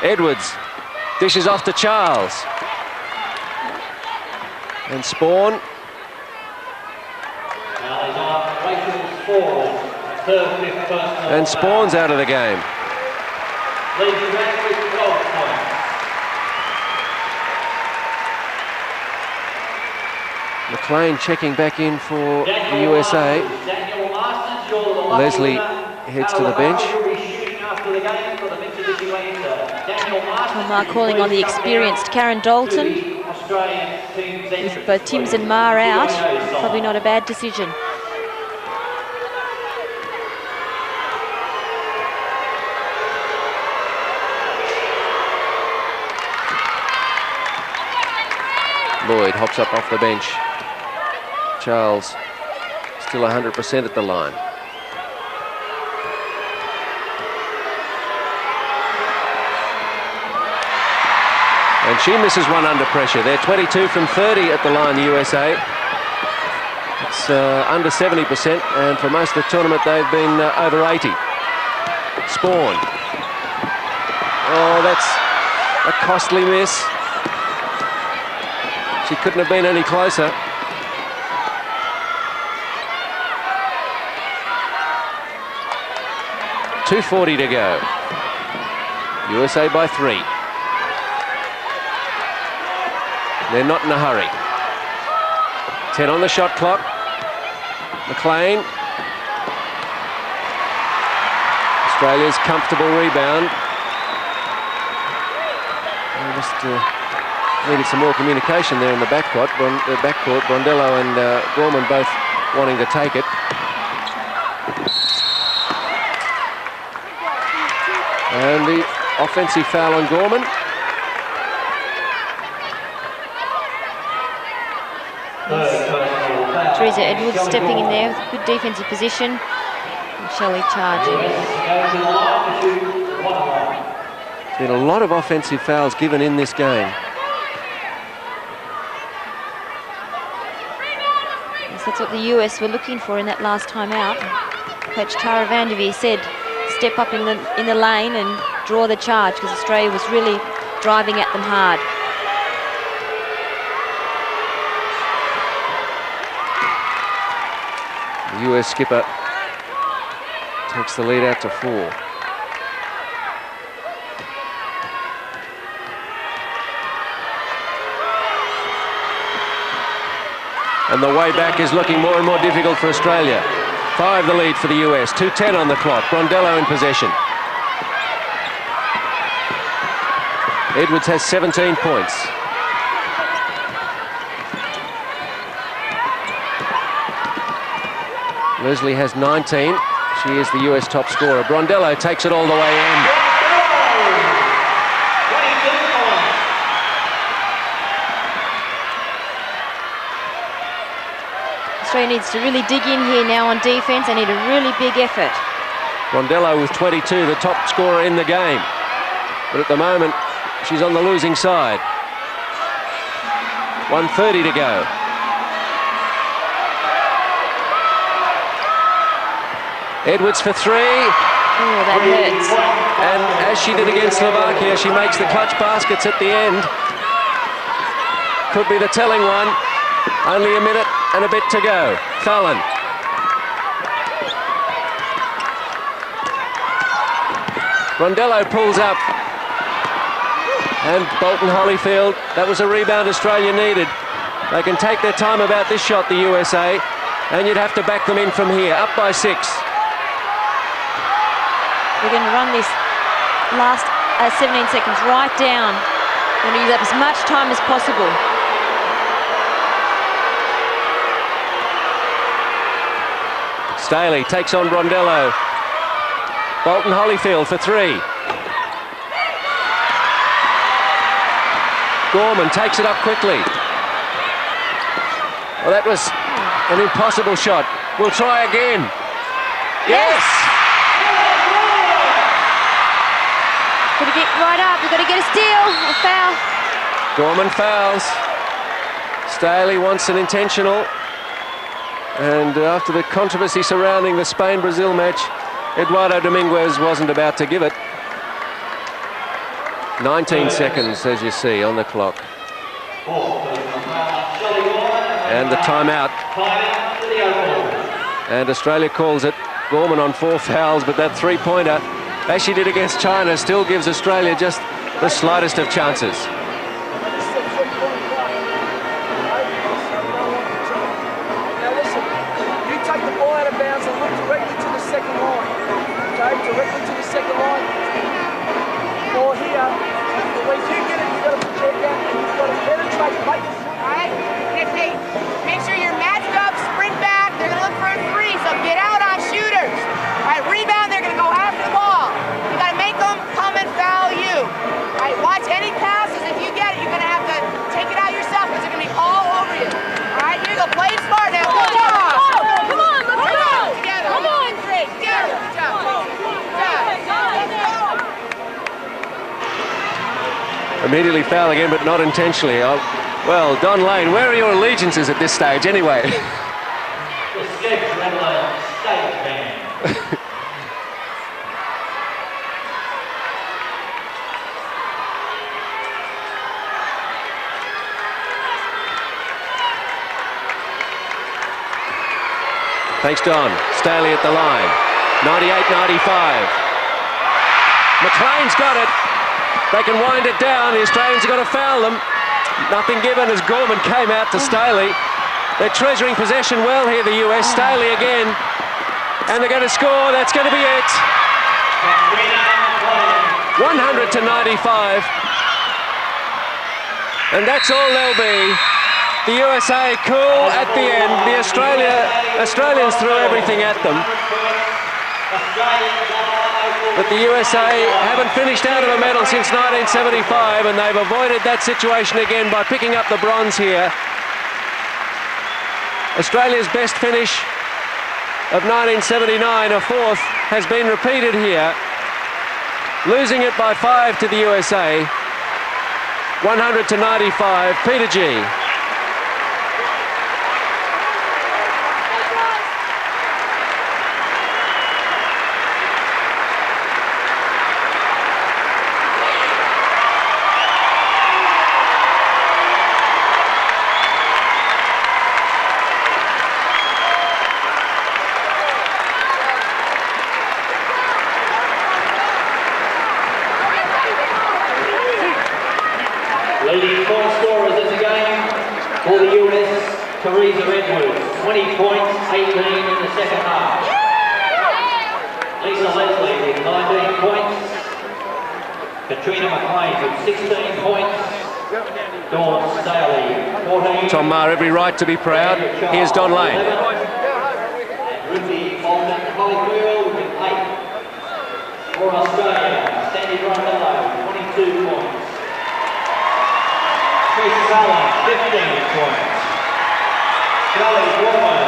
Edwards dishes off to Charles. And Spawn. And Spawn's out of the game. McLean checking back in for the USA. Leslie heads to the bench. Tom Maher calling on the experienced Karen Dalton. With both Timms and Maher out, probably not a bad decision. Lloyd hops up off the bench. Charles still 100% at the line. And she misses one under pressure. They're 22 from 30 at the line, the USA. It's under 70%, and for most of the tournament they've been over 80. Spawn. Oh, that's a costly miss. She couldn't have been any closer. .240 to go. USA by 3. They're not in a hurry. 10 on the shot clock. McLean. Australia's comfortable rebound. They just needed some more communication there in the backcourt. Brondello and Gorman both wanting to take it. And the offensive foul on Gorman. Teresa Edwards stepping in there with good defensive position. And Shelley charging. There's been a lot of offensive fouls given in this game. Yes, that's what the US were looking for in that last time out. Coach Tara Vanderveer said, step up in the lane and draw the charge, because Australia was really driving at them hard. The US skipper takes the lead out to 4. And the way back is looking more and more difficult for Australia. 5 the lead for the US, 2:10 on the clock. Brondello in possession. Edwards has 17 points. Leslie has 19. She is the US top scorer. Brondello takes it all the way in. Australia needs to really dig in here now on defence. They need a really big effort. Brondello with 22, the top scorer in the game. But at the moment, she's on the losing side. 1:30 to go. Edwards for 3. Oh, that hurts. And as she did against Slovakia, she makes the clutch baskets at the end. Could be the telling one. Only a minute and a bit to go. Fallon. Brondello pulls up. And Bolton Holyfield, that was a rebound Australia needed. They can take their time about this shot, the USA, and you'd have to back them in from here. Up by 6. We're going to run this last 17 seconds right down. We're going to use up as much time as possible. Staley takes on Brondello. Bolton Holyfield for 3. Gorman takes it up quickly. Well, that was an impossible shot. We'll try again. Yes! Got to get right up. We've got to get a steal, a foul. Gorman fouls. Staley wants an intentional. And after the controversy surrounding the Spain-Brazil match, Eduardo Dominguez wasn't about to give it. 19 seconds, as you see, on the clock. And the timeout. And Australia calls it. Gorman on 4 fouls, but that 3-pointer, as she did against China, still gives Australia just the slightest of chances. Immediately foul again, but not intentionally. Oh, well, Don Lane, where are your allegiances at this stage anyway? Thanks, Don. Staley at the line. 98-95. McLean's got it. They can wind it down. The Australians have got to foul them. Nothing given as Gorman came out to Staley. They're treasuring possession well here, the US. Staley again. And they're going to score. That's going to be it. 100 to 95. And that's all they'll be. The USA cool at the end. The Australians threw everything at them. But the USA haven't finished out of a medal since 1975, and they've avoided that situation again by picking up the bronze here. Australia's best finish of 1979, a fourth, has been repeated here. Losing it by 5 to the USA. 100 to 95, Peter G. Leading point scorers in the game for the US, Teresa Edwards, 20 points, 18 in the second half. Lisa Leslie with 19 points. Katrina McLean with 16 points. Dawn Staley, 14. Tom Maher, every right to be proud. Here's Don Lane. And Ruthie Bolton Hollyfield with 8. For Australia, Sandy Rondello, 22 points. Chris Cullen, 15 points. Charlie Gorman,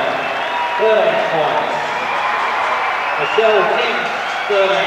13 points. Michelle King, 13